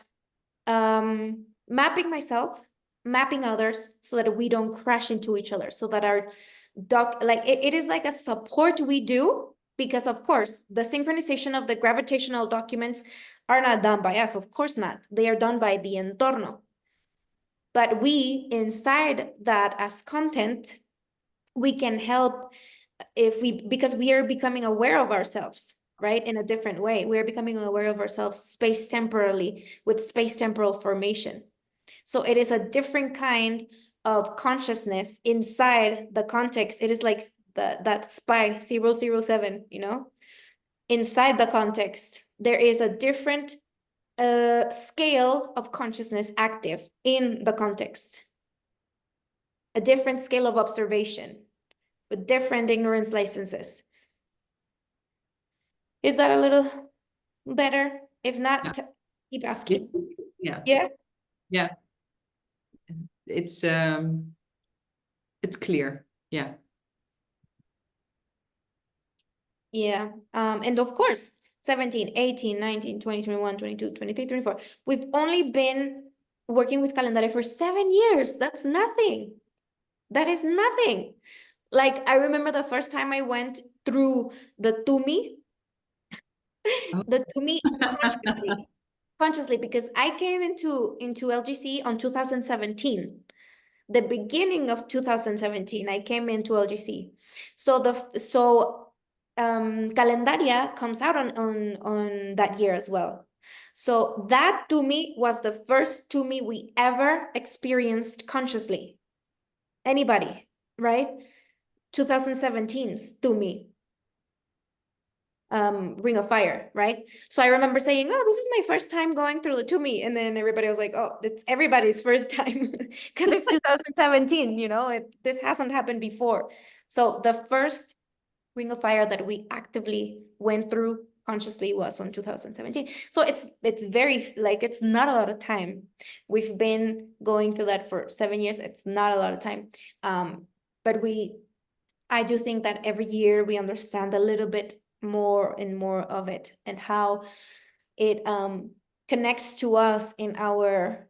mapping myself, mapping others so that we don't crash into each other, so that our it is like a support we do, because of course the synchronization of the gravitational documents are not done by us, of course not. They are done by the entorno. But we, inside that as content, we can help because we are becoming aware of ourselves, right? In a different way. We are becoming aware of ourselves space-temporally with space-temporal formation. So it is a different kind of consciousness inside the context. It is like that spy 007, inside the context. There is a different scale of consciousness active in the context. A different scale of observation with different ignorance licenses. Is that a little better? If not, keep asking. Yeah. Yeah. Yeah. It's clear. Yeah. Yeah. And of course, 17, 18, 19, 20, 21, 22, 23, 24. We've only been working with Calendaria for 7 years. That's nothing. That is nothing. Like, I remember the first time I went through the Tumi, consciously, because I came into LGC on 2017. The beginning of 2017, I came into LGC. So Calendaria comes out on that year as well. So that Tumi was the first Tumi we ever experienced consciously. Anybody, right? 2017's Tumi. Ring of Fire, right? So I remember saying, oh, this is my first time going through the Tumi. And then everybody was like, oh, it's everybody's first time because it's 2017, this hasn't happened before. So the first Ring of Fire that we actively went through consciously was on 2017. So it's very, it's not a lot of time. We've been going through that for 7 years. It's not a lot of time. But I do think that every year we understand a little bit more and more of it, and how it connects to us in our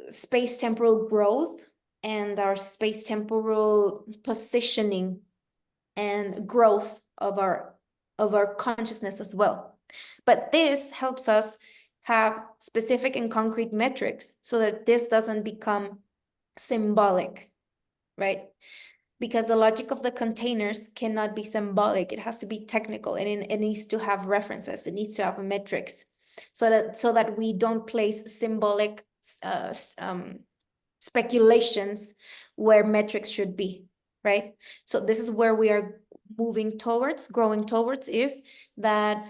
space-temporal growth and our space-temporal positioning and growth of our consciousness as well. But this helps us have specific and concrete metrics so that this doesn't become symbolic, right? Because the logic of the containers cannot be symbolic. It has to be technical, and it needs to have references. It needs to have metrics so that we don't place symbolic speculations where metrics should be, right? So this is where we are growing towards, is that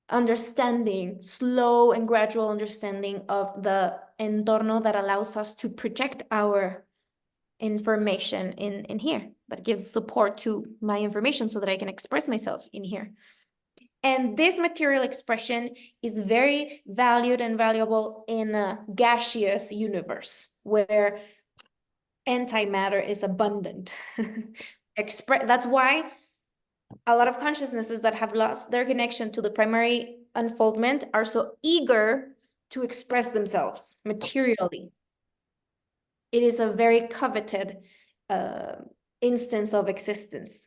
understanding, slow and gradual understanding of the entorno that allows us to project our information in here, that gives support to my information so that I can express myself in here. And this material expression is very valued and valuable in a gaseous universe where antimatter is abundant. That's why a lot of consciousnesses that have lost their connection to the primary unfoldment are so eager to express themselves materially. It is a very coveted instance of existence,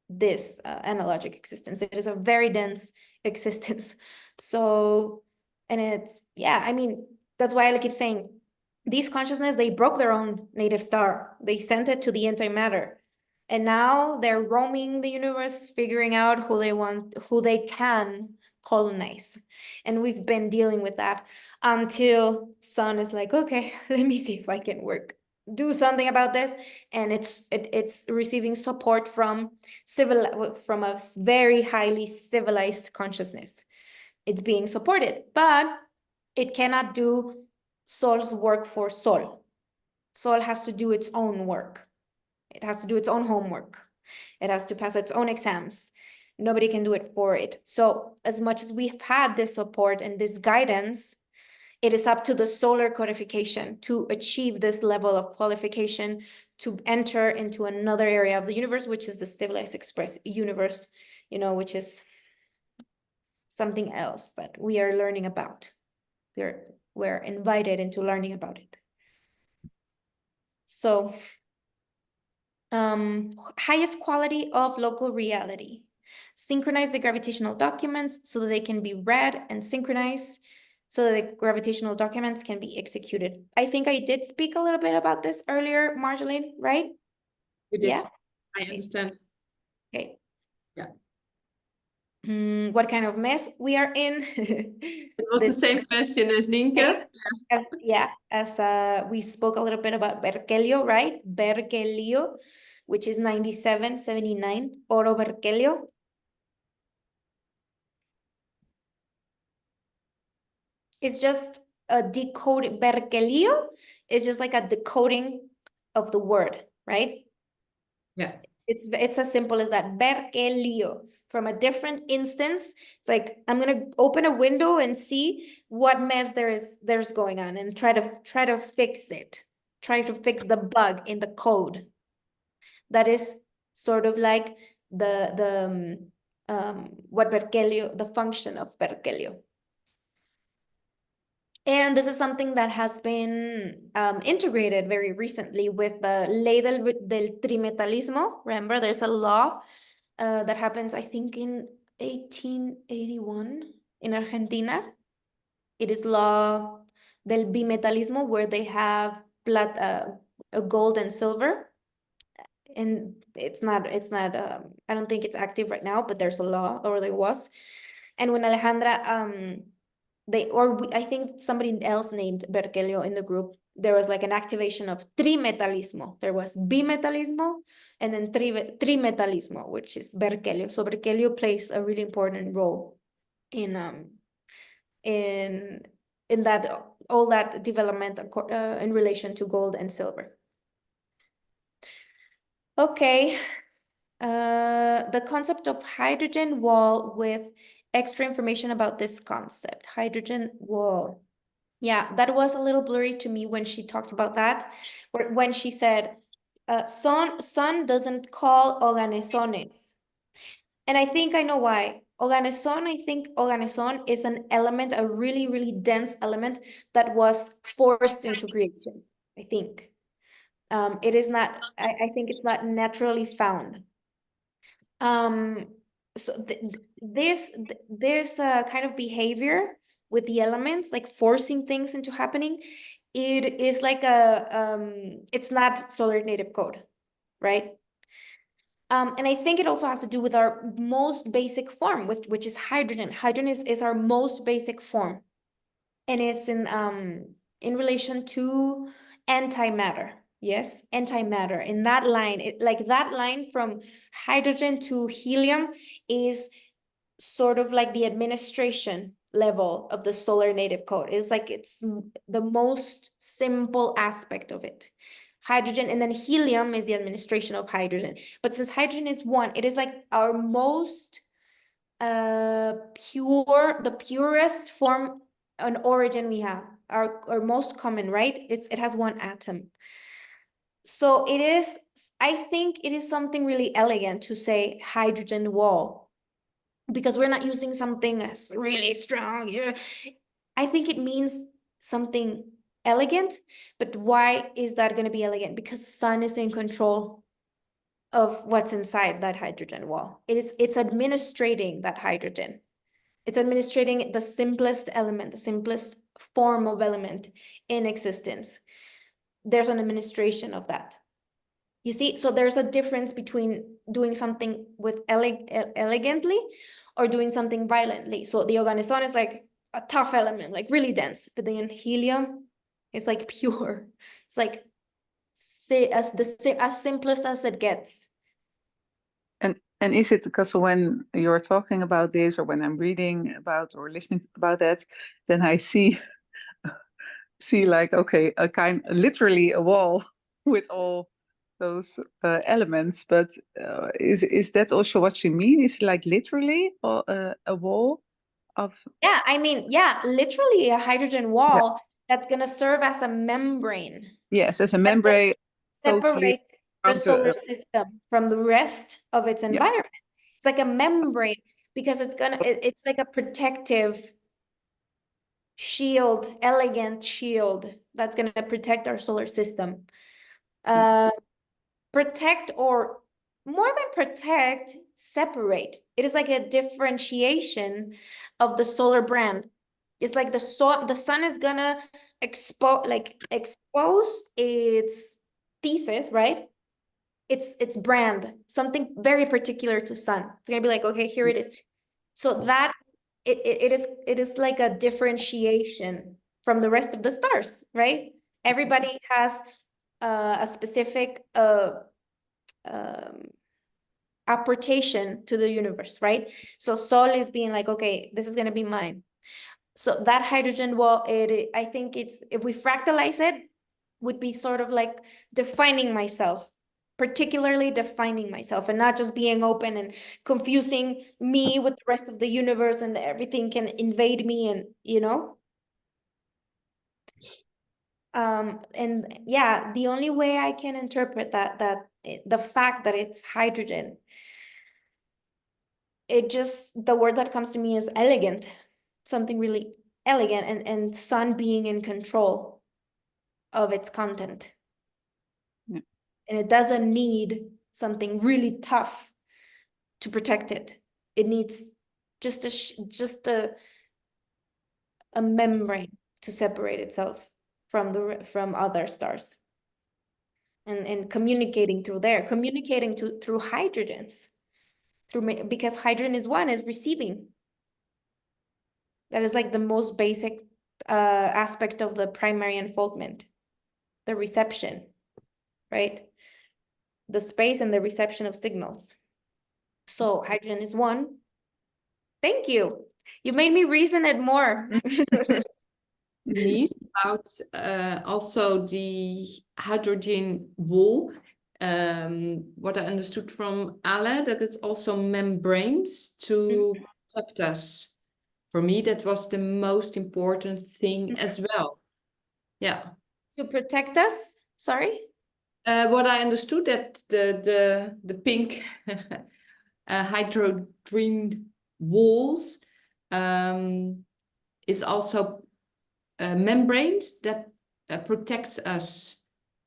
this analogic existence. It is a very dense existence. So, and it's, that's why I keep saying, these consciousness, they broke their own native star. They sent it to the antimatter. And now they're roaming the universe, figuring out who they can colonize. And we've been dealing with that until Sun is like, okay, let me see if I can do something about this. And it's receiving support from a very highly civilized consciousness. It's being supported, but It cannot do Sol's work for Sol. Sol has to do its own work. It has to do its own homework. It has to pass its own exams. Nobody can do it for it. So as much as we've had this support and this guidance, it is up to the solar codification to achieve this level of qualification to enter into another area of the universe, which is the civilized express universe, you know, which is something else that we are learning about. We're invited into learning about it. So, highest quality of local reality. Synchronize the gravitational documents so that they can be read and synchronized so that the gravitational documents can be executed. I think I did speak a little bit about this earlier, Marjolaine, right? You did. Yeah. I understand. Okay. Yeah. What kind of mess we are in? It was the same question as Nienke. As we spoke a little bit about Berkelio, right? Berkelio, which is 9779, Oro Berkelio. It's just a decoding. Berkelio is just like a decoding of the word, right? Yeah. It's as simple as that. Berkelio. From a different instance, it's like I'm gonna open a window and see what mess there's going on and try to fix it. Try to fix the bug in the code. That is sort of like what Berkelio, the function of Berkelio. And this is something that has been integrated very recently with the Ley del Trimetalismo. Remember, there's a law that happens, I think, in 1881 in Argentina. It is law del bimetalismo, where they have gold and silver. And it's not, I don't think it's active right now, but there's a law, or there was. And when Alejandra, I think somebody else named Berkelio in the group, there was like an activation of trimetalismo. There was bimetalismo and then trimetalismo, which is Berkelio. So Berkelio plays a really important role in that, all that development in relation to gold and silver. Okay. The concept of hydrogen wall with extra information about this concept, hydrogen wall. Yeah, that was a little blurry to me when she talked about that, when she said, Son doesn't call organesones. And I think I know why. I think organeson is an element, a really, really dense element that was forced into creation, I think. It is not, I think it's not naturally found. So this kind of behavior with the elements, like forcing things into happening, it is like it's not solar native code, right? And I think it also has to do with our most basic form, which is hydrogen. Hydrogen is our most basic form, and it's in relation to antimatter. Yes, antimatter. In that line, that line from hydrogen to helium is sort of like the administration level of the solar native code. It's like it's the most simple aspect of it. Hydrogen, and then helium is the administration of hydrogen. But since hydrogen is one, it is like our most the purest form an origin we have, our most common, right? It has one atom. So it is, I think it is something really elegant to say hydrogen wall, because we're not using something that's really strong. Yeah. I think it means something elegant, but why is that going to be elegant? Because sun is in control of what's inside that hydrogen wall. It's administrating that hydrogen. It's administrating the simplest element, the simplest form of element in existence. There's an administration of that. You see, so there's a difference between doing something with elegantly or doing something violently. So the organeson is like a tough element, like really dense, but then helium is like pure. It's like as simplest as it gets. And is it because when you're talking about this, or when I'm reading about or listening about that, then I see see like, okay, literally a wall with all those elements, but is that also what you mean? Is it like literally a wall of? Yeah, I mean, yeah, literally a hydrogen wall that's gonna serve as a membrane. Yes, as a membrane. Totally Separate the counter- solar system from the rest of its environment. It's like a membrane because it's like a protective shield, elegant shield that's gonna protect our solar system. Protect, or more than protect, separate. It is like a differentiation of the solar brand. It's like the sun is gonna expose its thesis, right? Its brand, something very particular to sun. It's gonna be like, okay, here it is. So that it is like a differentiation from the rest of the stars, right? Everybody has a specific apportation to the universe, right? So Sol is being like, okay, this is gonna be mine. So that hydrogen wall, I think if we fractalize it, would be sort of like defining myself, particularly defining myself, and not just being open and confusing me with the rest of the universe, and everything can invade me, and and yeah, the only way I can interpret that the fact that it's hydrogen, the word that comes to me is elegant, something really elegant, and sun being in control of its content. Yeah. And it doesn't need something really tough to protect it. It needs just a membrane to separate itself from other stars. And communicating through through hydrogens, because hydrogen is receiving. That is like the most basic aspect of the primary unfoldment, the reception, right? The space and the reception of signals. So hydrogen is one. Thank you. You made me reason it more. Denise, about also the hydrogen wall. What I understood from Ale, that it's also membranes to protect us. For me, that was the most important thing as well. Yeah. To protect us, sorry? What I understood, that the pink hydrogen walls is also membranes that protects us.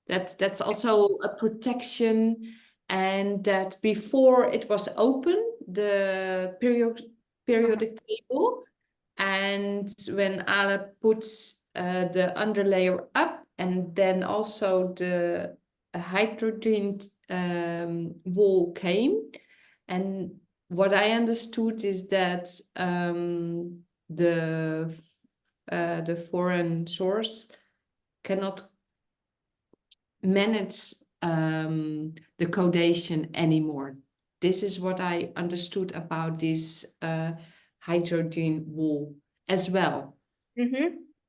That's also a protection, and that before it was open, the periodic table, and when Ale puts the underlayer up, and then also the hydrogen wall came, and what I understood is that the foreign source cannot manage the codation anymore. This is what I understood about this hydrogen wall as well.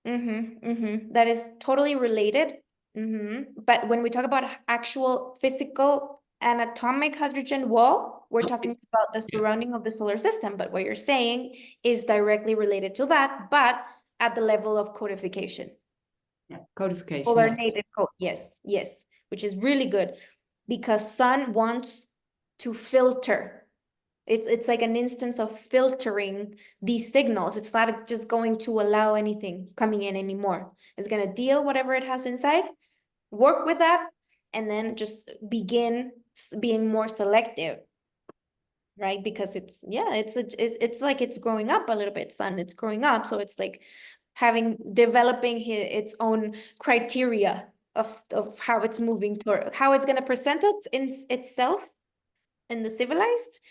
That is totally related. But when we talk about actual physical anatomic hydrogen wall, we're talking about the surrounding of the solar system. But what you're saying is directly related to that, but at the level of codification. Yeah, codification. Solar Yes. native code. Yes, which is really good, because sun wants to filter. It's like an instance of filtering these signals. It's not just going to allow anything coming in anymore. It's going to deal whatever it has inside, work with that, and then just begin being more selective, right? Because it's like it's growing up a little bit, sun. It's growing up, so it's like developing its own criteria of how it's moving toward, how it's going to present itself in the civilized,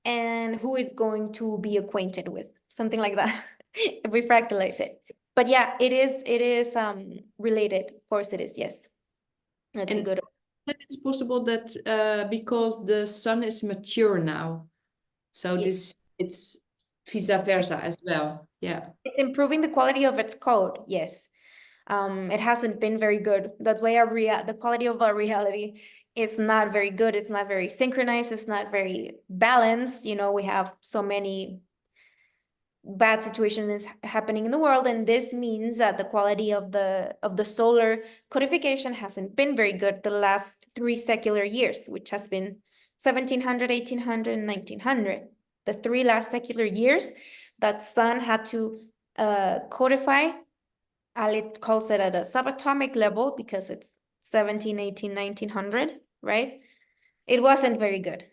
and who it's going to be acquainted with, something like that. If we fractalize it. But yeah, it is related. Of course it is, yes. That's And good. it's possible that because the sun is mature now, so Yes. it's vice versa as well. Yeah. It's improving the quality of its code, yes. It hasn't been very good. That's why the quality of our reality is not very good. It's not very synchronized. It's not very balanced. You know, we have so many bad situations happening in the world, and this means that the quality of the solar codification hasn't been very good the last 3 secular years, which has been 1700, 1800, and 1900. The 3 last secular years that Sun had to codify. Alit calls it at a subatomic level because it's 17, 18, 1900, right? It wasn't very good.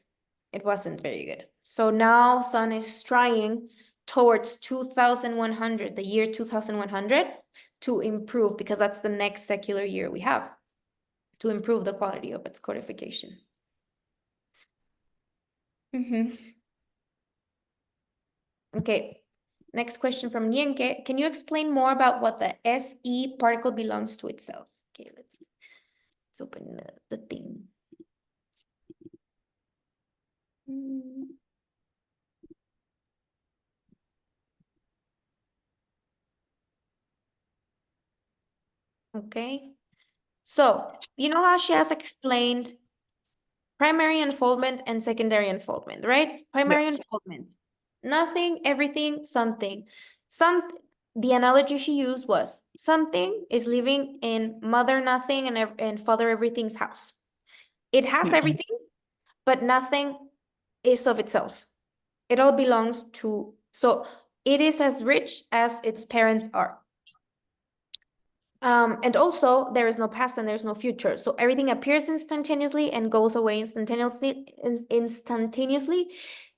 It wasn't very good. So now Sun is trying towards 2100, the year 2100, to improve, because that's the next secular year we have, to improve the quality of its codification. Okay, next question from Nienke. Can you explain more about what the SE particle belongs to itself? Okay, let's open the thing. Okay, so you know how she has explained primary unfoldment and secondary unfoldment, right? Primary Yes. unfoldment, nothing, everything, something. The analogy she used was something is living in mother nothing and father everything's house. It has everything, but nothing is of itself. It all belongs to, so it is as rich as its parents are. And also there is no past and there's no future. So everything appears instantaneously and goes away instantaneously.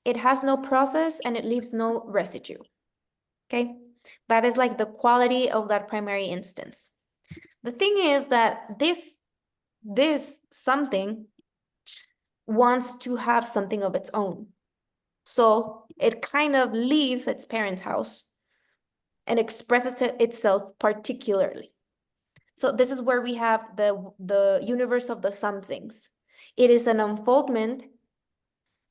It has no process and it leaves no residue. Okay, that is like the quality of that primary instance. The thing is that this something wants to have something of its own. So it kind of leaves its parents' house and expresses itself particularly. So this is where we have the universe of the somethings. It is an unfoldment,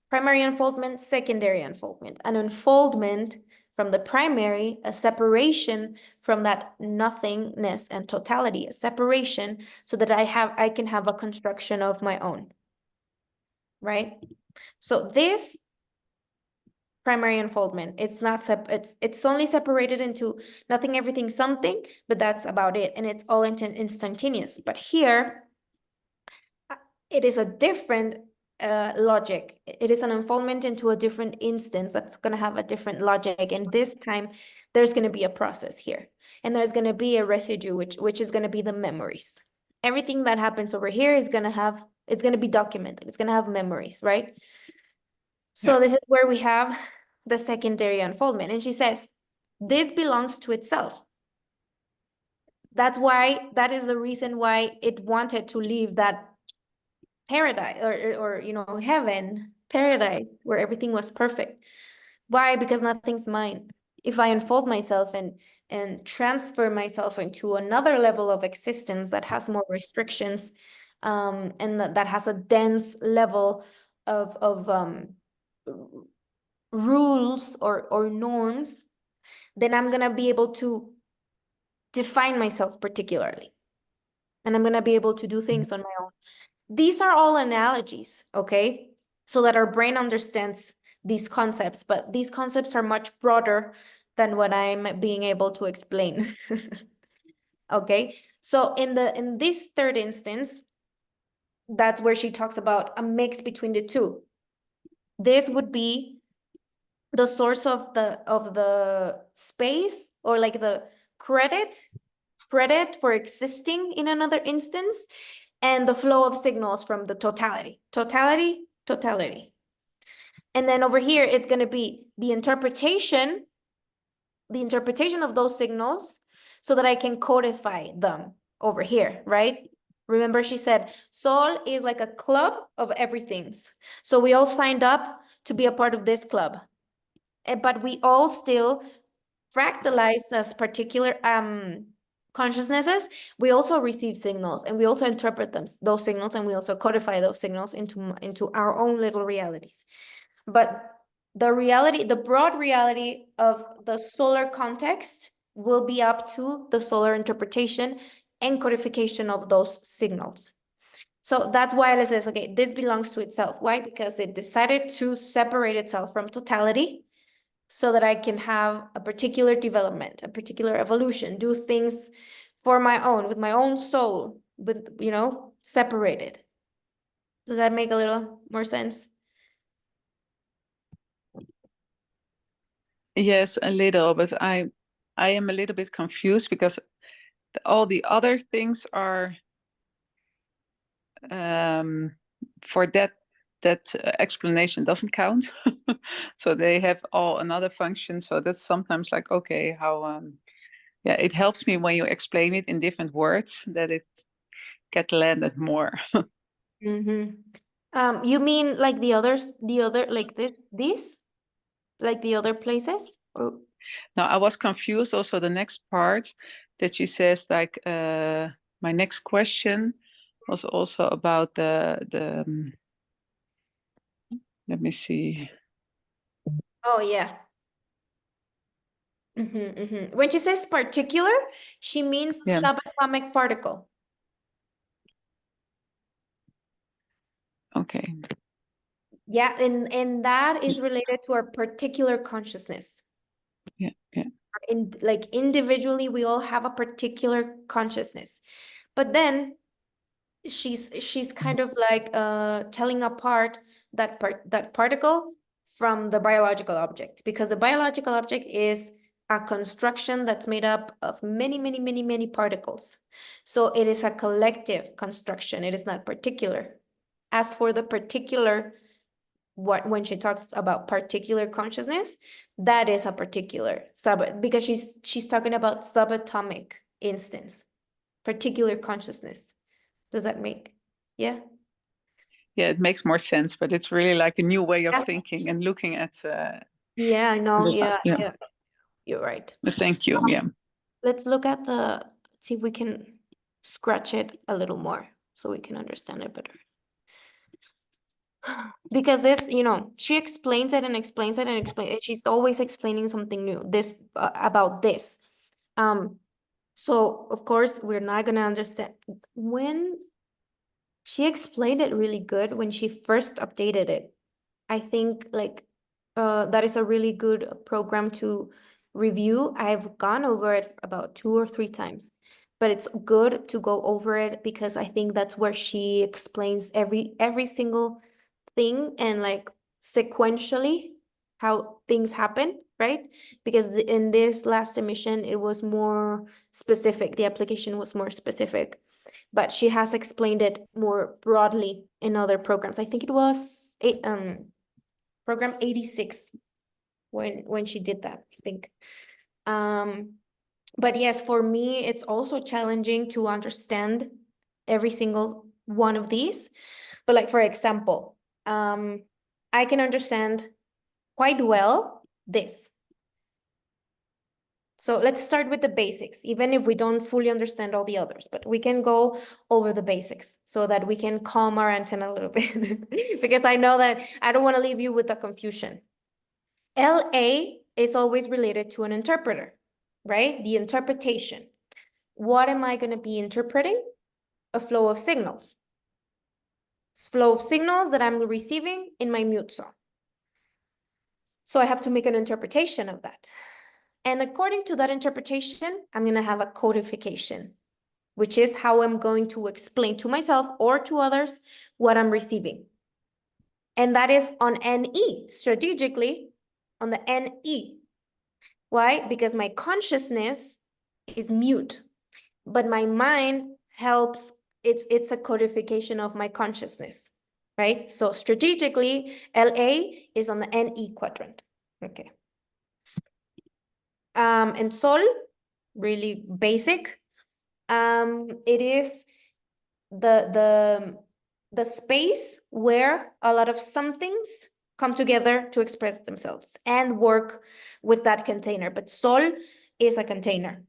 primary unfoldment, secondary unfoldment. An unfoldment from the primary, a separation from that nothingness and totality, a separation so that I can have a construction of my own, right? So this primary unfoldment, it's not it's only separated into nothing, everything, something, but that's about it, and it's all instantaneous. But here it is a different logic. It is an unfoldment into a different instance that's going to have a different logic, and this time there's going to be a process here, and there's going to be a residue, which is going to be the memories. Everything that happens over here is going to have, it's going to be documented, it's going to have memories, right? So this is where we have the secondary unfoldment. And she says, this belongs to itself. That's why, that is the reason why it wanted to leave that paradise or you know, heaven, paradise, where everything was perfect. Why? Because nothing's mine. If I unfold myself and transfer myself into another level of existence that has more restrictions, and that has a dense level of rules or norms, then I'm gonna be able to define myself particularly. And I'm gonna be able to do things on my own. These are all analogies, okay? So that our brain understands these concepts, but these concepts are much broader than what I'm being able to explain. Okay, so in this third instance, that's where she talks about a mix between the two. This would be the source of the space, or like the credit for existing in another instance, and the flow of signals from the totality. And then over here, it's going to be the interpretation of those signals so that I can codify them over here, right? Remember, she said, Sol is like a club of everythings. So we all signed up to be a part of this club. But we all still fractalize as particular consciousnesses. We also receive signals, and we also interpret those signals, and we also codify those signals into our own little realities. But the reality, the broad reality of the solar context, will be up to the solar interpretation and codification of those signals. So that's why Alice says, okay, this belongs to itself. Why? Because it decided to separate itself from totality so that I can have a particular development, a particular evolution, do things for my own, with my own soul, with, you know, separated. Does that make a little more sense? Yes, a little, but I am a little bit confused because all the other things are for that explanation doesn't count. So they have all another function. So that's sometimes like, okay, how yeah, it helps me when you explain it in different words that it get landed more. You mean like the others, like these, like the other places? Or Now I was confused also the next part that she says like my next question was also about the let me see. oh yeah. When she says particular, she means Yeah. subatomic particle. Okay. Yeah, and that is related to our particular consciousness. Yeah. Like individually, we all have a particular consciousness. But then she's kind of like telling apart that particle from the biological object, because the biological object is a construction that's made up of many particles. So it is a collective construction. It is not particular. As for the particular, when she talks about particular consciousness, that is a particular because she's talking about subatomic instance, particular consciousness. Does that make, yeah? Yeah, it makes more sense, but it's really like a new way of Yeah. thinking and looking at Yeah, I know. Yeah. Yeah. You're right. But thank you. Yeah. Let's look at let's see if we can scratch it a little more so we can understand it better. Because this, you know, she explains it and explains it and explains it. She's always explaining something new, this about this. So of course we're not gonna understand when she explained it really good when she first updated it. I think like that is a really good program to review. I've gone over it about 2 or 3 times, but it's good to go over it because I think that's where she explains every single thing and like sequentially how things happen, right? Because in this last emission, it was more specific. The application was more specific, but she has explained it more broadly in other programs. I think it was program 86 when she did that, I think. But yes, for me, it's also challenging to understand every single one of these. But like, for example, I can understand quite well this. So let's start with the basics, even if we don't fully understand all the others, but we can go over the basics so that we can calm our antenna a little bit because I know that I don't want to leave you with the confusion. LA is always related to an interpreter, right? The interpretation. What am I going to be interpreting? A flow of signals. Flow of signals that I'm receiving in my mute zone. So I have to make an interpretation of that. And according to that interpretation, I'm going to have a codification, which is how I'm going to explain to myself or to others what I'm receiving. And that is on NE, strategically on the NE. Why? Because my consciousness is mute, but my mind helps, it's a codification of my consciousness, right? So strategically, LA is on the NE quadrant. Okay. And Sol, really basic. It is the space where a lot of somethings come together to express themselves and work with that container. But Sol is a container.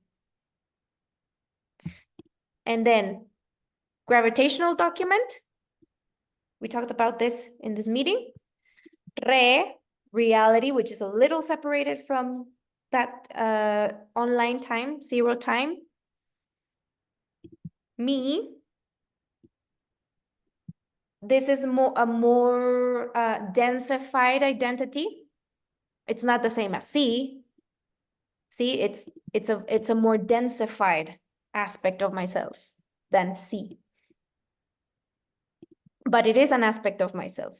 And then gravitational document. We talked about this in this meeting. Reality, which is a little separated from that online time, 0 time. Me, this is a more densified identity. It's not the same as C. See, it's a more densified aspect of myself than C. But it is an aspect of myself.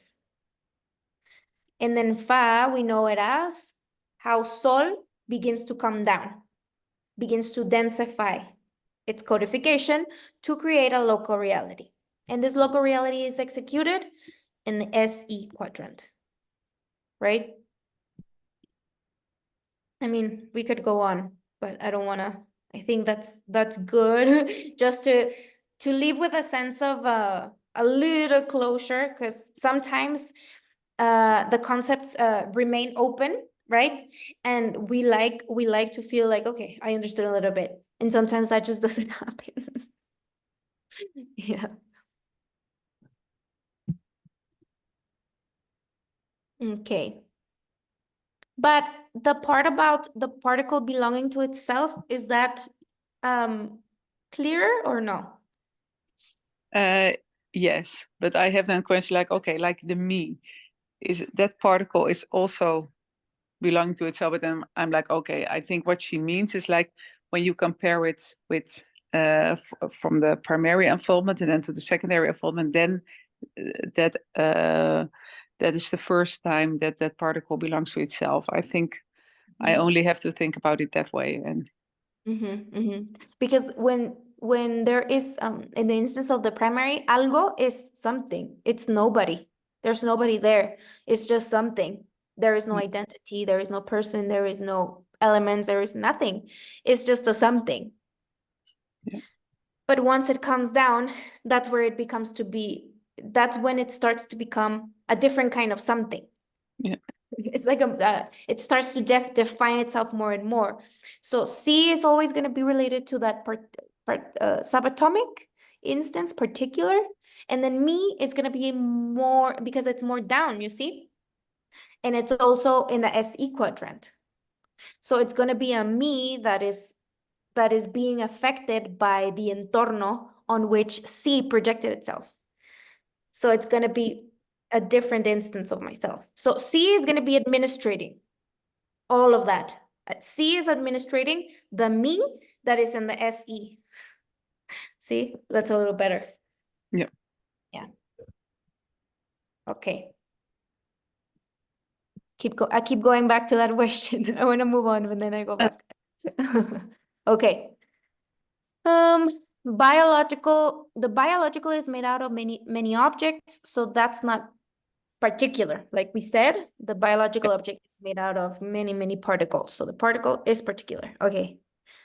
And then Fa, we know it as how Sol begins to come down, begins to densify its codification to create a local reality. And this local reality is executed in the SE quadrant, right? I mean, we could go on, but I don't want to. I think that's good just to leave with a sense of a little closure, because sometimes the concepts remain open, right? And we like to feel like, okay, I understood a little bit, and sometimes that just doesn't happen. Yeah. Okay. But the part about the particle belonging to itself, is that clear or no? Yes, but I have then a question like, okay, like the me, is that particle is also belonging to itself, but then I'm like, okay, I think what she means is like when you compare it with from the primary unfoldment and then to the secondary unfoldment, then that is the first time that that particle belongs to itself. I think I only have to think about it that way. And Because when there is in the instance of the primary, algo is something. It's nobody. There's nobody there. It's just something. There is no identity. There is no person. There is no elements. There is nothing. It's just a something. Yeah. But once it comes down, that's where it becomes to be. That's when it starts to become a different kind of something. Yeah. It's like it starts to define itself more and more. So C is always going to be related to that subatomic instance, particular, and then me is going to be more because it's more down, you see, and it's also in the SE quadrant. So it's going to be a me that is being affected by the entorno on which C projected itself. So it's going to be a different instance of myself. So C is going to be administrating all of that. C is administrating the me that is in the SE. See, that's a little better. Yeah. Yeah. Okay. I keep going back to that question. I want to move on, but then I go back. Okay. The biological is made out of many objects, so that's not particular. Like we said, the biological object is made out of many particles. So the particle is particular. Okay,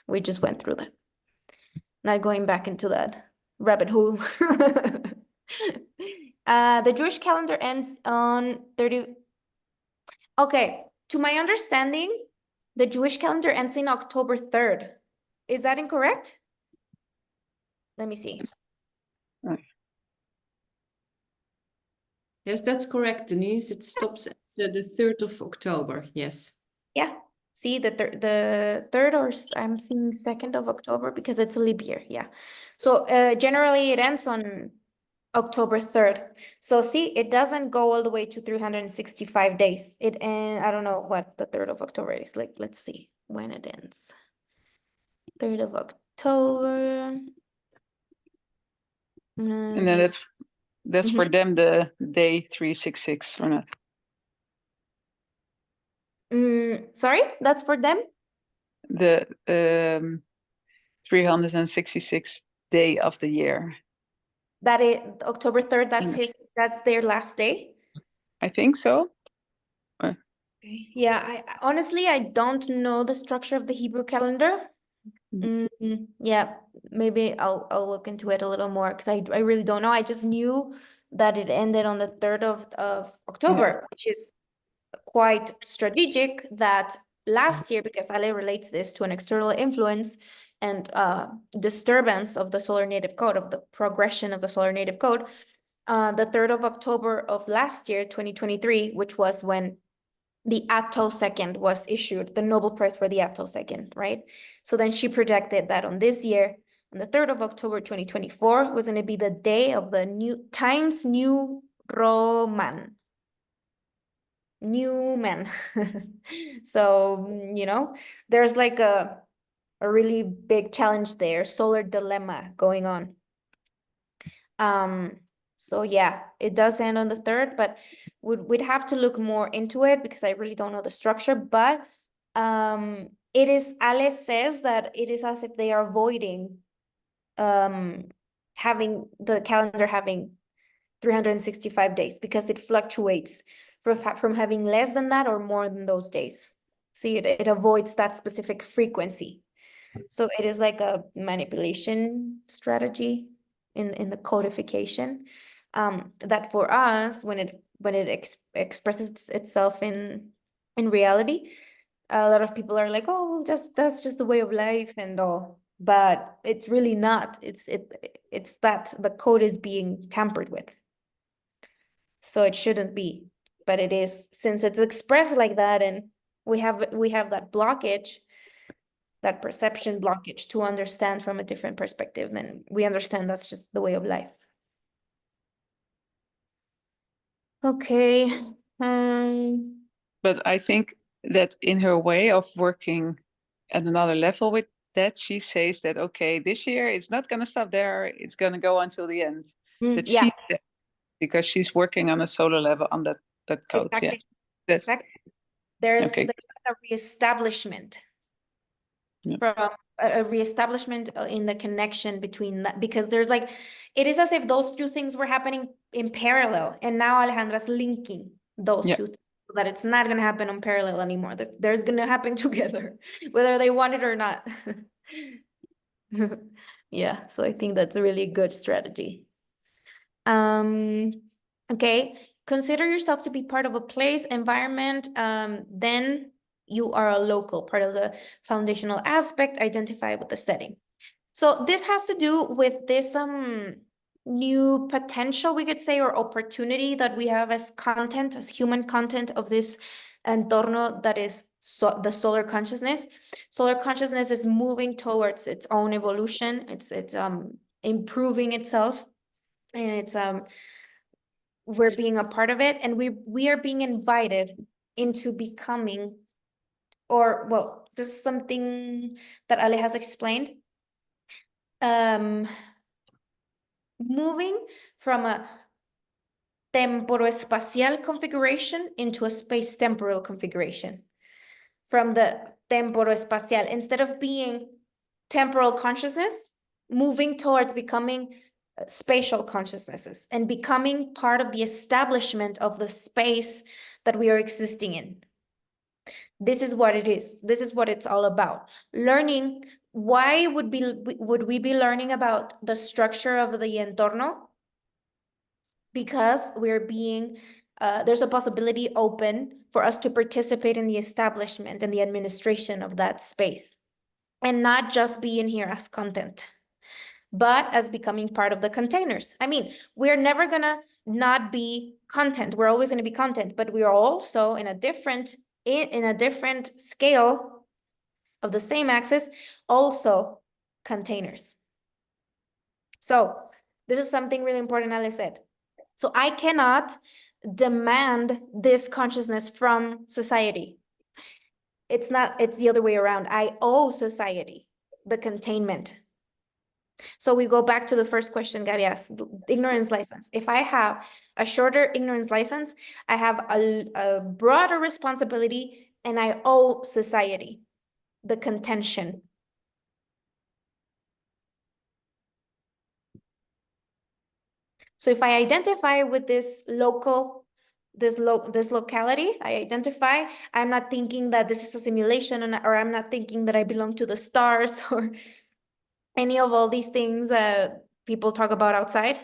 we just went through that. Not going back into that rabbit hole. The Jewish calendar ends on 30. Okay, to my understanding, the Jewish calendar ends in October 3rd. Is that incorrect? Let me see. Yes, that's correct, Denise. It stops at the 3rd of October. Yes. Yeah. See, the 3rd, or I'm seeing 2nd of October because it's a leap year. Yeah. So generally it ends on October 3rd. So see, it doesn't go all the way to 365 days. It ends, I don't know what the 3rd of October is. Like, let's see when it ends. 3rd of October. and then that's for them the day 366 or not? Sorry, that's for them? The 366th day of the year. That is October 3rd, that's their last day? I think so. Yeah, I honestly, I don't know the structure of the Hebrew calendar. Yeah, maybe I'll look into it a little more because I really don't know. I just knew that it ended on the 3rd of October, which is quite strategic that last year, because Ale relates this to an external influence and disturbance of the solar native code, of the progression of the solar native code, the 3rd of October of last year, 2023, which was when the attosecond was issued, the Nobel Prize for the attosecond, right? So then she projected that on this year, on the 3rd of October 2024, was going to be the day of the new Times New Roman. New man. So, you know, there's like a really big challenge there, solar dilemma going on. So yeah, it does end on the 3rd, but we'd have to look more into it because I really don't know the structure. But it is, Ale says that it is as if they are avoiding having the calendar having 365 days because it fluctuates from having less than that or more than those days. See, it avoids that specific frequency. So it is like a manipulation strategy in the codification, that for us, when it expresses itself in reality, a lot of people are like, oh, well, that's just the way of life and all. But it's really not. It's that the code is being tampered with. So it shouldn't be, but it is, since it's expressed like that, and we have that blockage, that perception blockage to understand from a different perspective, then we understand that's just the way of life. Okay. But I think that in her way of working at another level with that, she says that, okay, this year it's not going to stop there. It's going to go until the end. That Yeah, because she's working on a solar level on that code. exactly. Yeah. That's, Exactly. There's okay. like a reestablishment. Yeah. From a reestablishment in the connection between that, because there's like, it is as if those two things were happening in parallel, and now Alejandra's linking those Yeah. two things so that it's not going to happen in parallel anymore, that there's going to happen together, whether they want it or not. Yeah, so I think that's a really good strategy. Okay, consider yourself to be part of a place, environment, then you are a local, part of the foundational aspect, identify with the setting. So this has to do with this new potential, we could say, or opportunity that we have as content, as human content of this entorno that is the solar consciousness. Solar consciousness is moving towards its own evolution. It's improving itself, and it's we're being a part of it, and we are being invited into becoming, or well, this is something that Ale has explained, moving from a temporoespacial configuration into a space-temporal configuration. From the temporoespacial, instead of being temporal consciousness, moving towards becoming spatial consciousnesses and becoming part of the establishment of the space that we are existing in. This is what it is. This is what it's all about. Learning. Why would we be learning about the structure of the entorno? Because we're being, there's a possibility open for us to participate in the establishment and the administration of that space, and not just be in here as content, but as becoming part of the containers. I mean, we're never gonna not be content. We're always gonna be content, but we are also in a different scale of the same axis, also containers. So this is something really important, Ale said. So I cannot demand this consciousness from society. It's the other way around. I owe society the containment. So we go back to the first question Gabi asked, ignorance license. If I have a shorter ignorance license, I have a broader responsibility, and I owe society the contention. So if I identify with this locality, I identify, I'm not thinking that this is a simulation, or I'm not thinking that I belong to the stars or any of all these things that people talk about outside.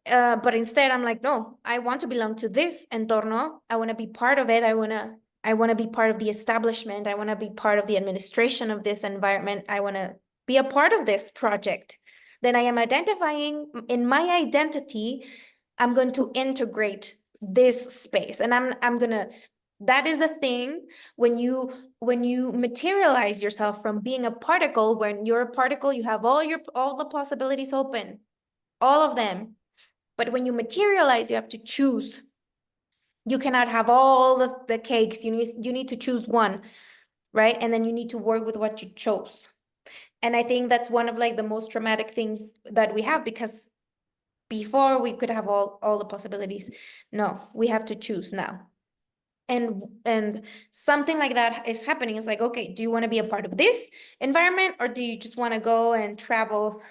But instead I'm like, no, I want to belong to this entorno. I want to be part of it. I want to be part of the establishment. I want to be part of the administration of this environment. I want to be a part of this project. Then I am identifying in my identity, I'm going to integrate this space, and I'm going to That is the thing when you materialize yourself from being a particle. When you're a particle, you have all the possibilities open, all of them. But when you materialize, you have to choose. You cannot have all the cakes. You need to choose one, right? And then you need to work with what you chose. And I think that's one of like the most traumatic things that we have, because before we could have all the possibilities. No, we have to choose now. And something like that is happening. It's like, okay, do you want to be a part of this environment, or do you just want to go and travel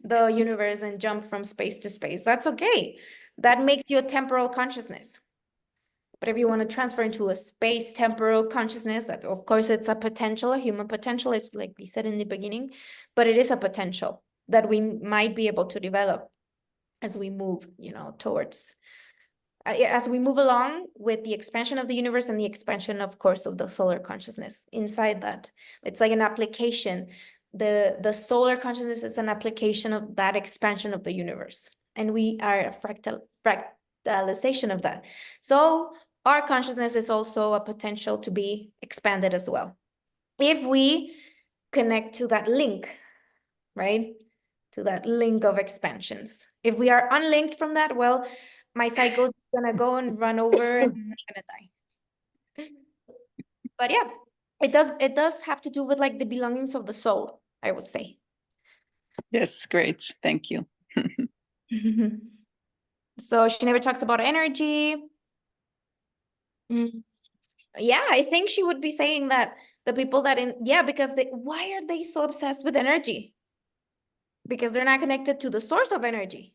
the universe and jump from space to space? That's okay. That makes you a temporal consciousness. But if you want to transfer into a space temporal consciousness, that of course it's a potential, a human potential, is like we said in the beginning, but it is a potential that we might be able to develop as we move, towards as we move along with the expansion of the universe and the expansion, of course, of the solar consciousness inside that. It's like an application. The solar consciousness is an application of that expansion of the universe. And we are a fractalization of that. So our consciousness is also a potential to be expanded as well. If we connect to that link, right? To that link of expansions. If we are unlinked from that, well, my cycle is gonna go and run over and I'm gonna die. But yeah, it does have to do with like the belongings of the soul, I would say. Yes, great. Thank you. So she never talks about energy. Yeah, I think she would be saying that the people that because why are they so obsessed with energy? Because they're not connected to the source of energy.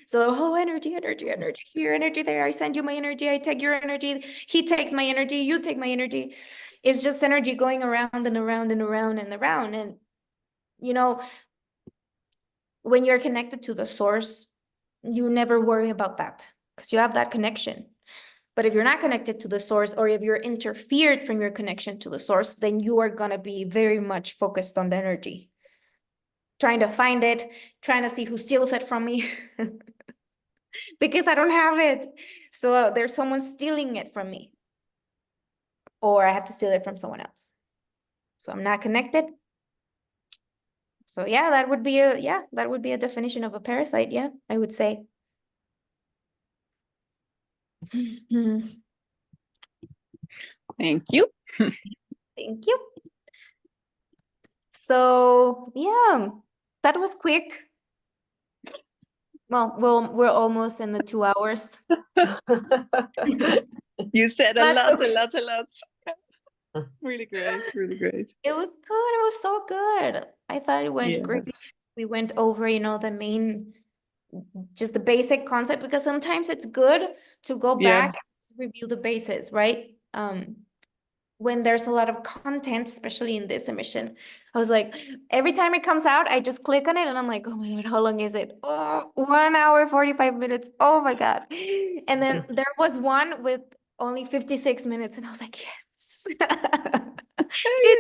So, energy here, energy there. I send you my energy, I take your energy, he takes my energy, you take my energy. It's just energy going around and around and around and around. And, when you're connected to the source, you never worry about that because you have that connection. But if you're not connected to the source, or if you're interfered from your connection to the source, then you are going to be very much focused on the energy. Trying to find it, trying to see who steals it from me because I don't have it. So there's someone stealing it from me, or I have to steal it from someone else. So I'm not connected. So yeah, that would be a definition of a parasite. Yeah, I would say. Thank you. Thank you. So yeah, that was quick. Well, we're almost in the 2 hours. You said a That's lot. Really great, really great. It was good. It was so good. I thought it went great. Yes. We went over, the main, just the basic concept, because sometimes it's good to go Yeah. back and review the bases, right? When there's a lot of content, especially in this emission, I was like, every time it comes out, I just click on it and I'm like, oh my God, how long is it? Oh, 1 hour, 45 minutes. Oh my God. And then there was one with only 56 minutes and I was like, yes.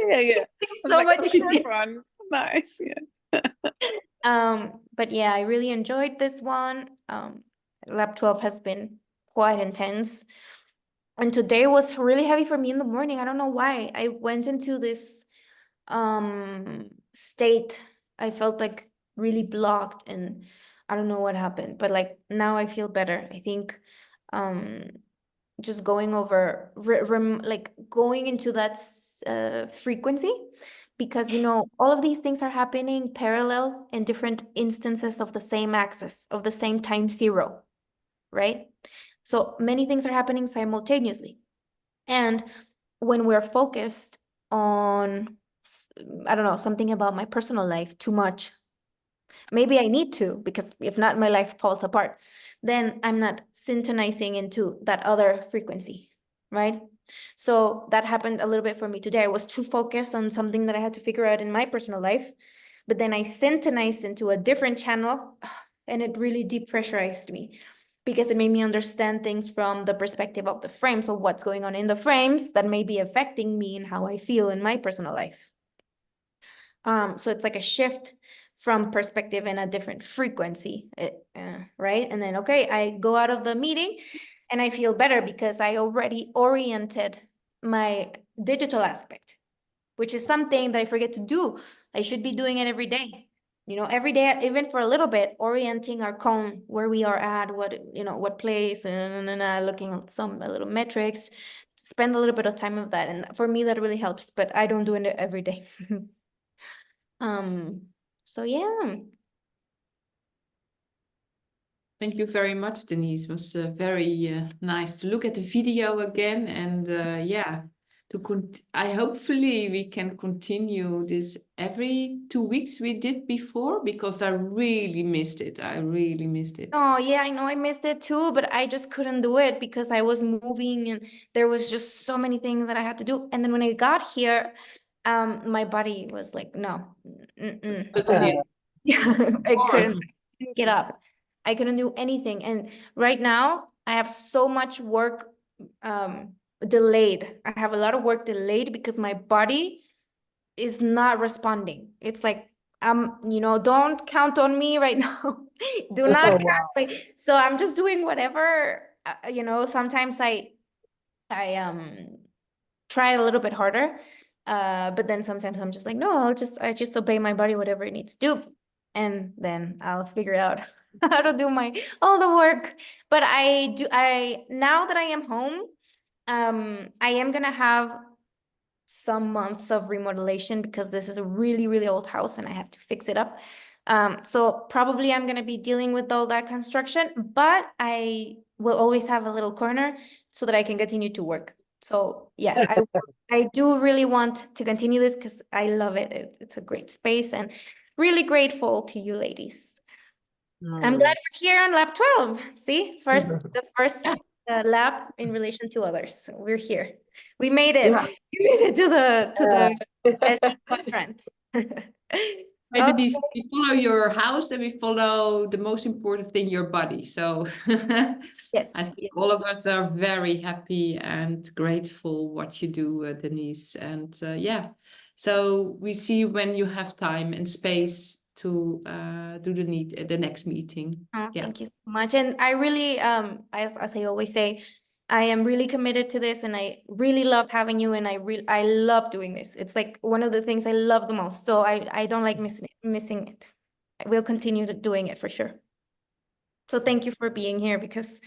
Yeah. It's so Like, much short easier. one. Nice, yeah. But yeah, I really enjoyed this one. Lab 12 has been quite intense. And today was really heavy for me in the morning. I don't know why. I went into this state. I felt like really blocked and I don't know what happened, but like now I feel better. I think just going over like going into that frequency, because all of these things are happening parallel in different instances of the same axis of the same time zero, right? So many things are happening simultaneously. And when we're focused on, I don't know, something about my personal life too much, maybe I need to, because if not, my life falls apart, then I'm not synchronizing into that other frequency, right? So that happened a little bit for me today. I was too focused on something that I had to figure out in my personal life, but then I synchronized into a different channel and it really depressurized me because it made me understand things from the perspective of the frames of what's going on in the frames that may be affecting me and how I feel in my personal life. So it's like a shift from perspective in a different frequency, right? And then, okay, I go out of the meeting And I feel better because I already oriented my digital aspect, which is something that I forget to do. I should be doing it every day. You know, every day, even for a little bit, orienting our cone, where we are at, what, you know, what place, and looking at some little metrics, spend a little bit of time of that. And for me, that really helps, but I don't do it every day. So yeah. Thank you very much, Denise. It was very nice to look at the video again, and yeah, I hopefully we can continue this every 2 weeks we did before, because I really missed it. I really missed it. Oh yeah, I know I missed it too, but I just couldn't do it because I was moving and there was just so many things that I had to do. And then when I got here, my body was like, no, Yeah. I couldn't get up. I couldn't do anything. And right now I have so much work delayed. I have a lot of work delayed because my body is not responding. It's like, you know, don't count on me right now. Do not Oh, count me. So I'm just doing whatever, you know, sometimes I try a little bit harder. But then sometimes I'm just like, no, I just obey my body, whatever it needs to do. And then I'll figure out how to do all the work. But now that I am home, I am gonna have some months of remodelation because this is a really, really old house and I have to fix it up. So probably I'm gonna be dealing with all that construction, but I will always have a little corner so that I can continue to work. So yeah, I do really want to continue this because I love it. It's a great space and really grateful to you ladies. I'm glad we're here on lab 12. See, the first lab in relation to others. So we're here. We made it. Yeah. We made it to the SE quadrant. Hey, Denise, we follow your house and we follow the most important thing, your body. So Yes. I think all of us are very happy and grateful what you do, Denise. And yeah, so we see you when you have time and space to do the next meeting. Oh, Yeah. thank you so much. And I really, as I always say, I am really committed to this and I really love having you and I love doing this. It's like one of the things I love the most. So I don't like missing it. I will continue doing it for sure. So thank you for being here because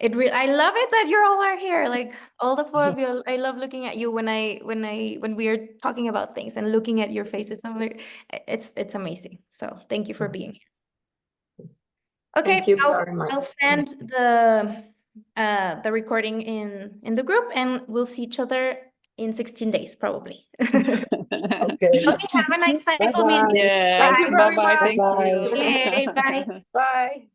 I love it that you're all are here. Like all the four of you, I love looking at you when we are talking about things and looking at your faces. I'm like, it's amazing. So thank you for being here. Okay, Thank you very much. I'll send the recording in the group and we'll see each other in 16 days probably. Okay. Okay, have a nice cycle. Bye-bye. Yes, Thank you very bye-bye. much. Thank you. Okay, bye. Bye.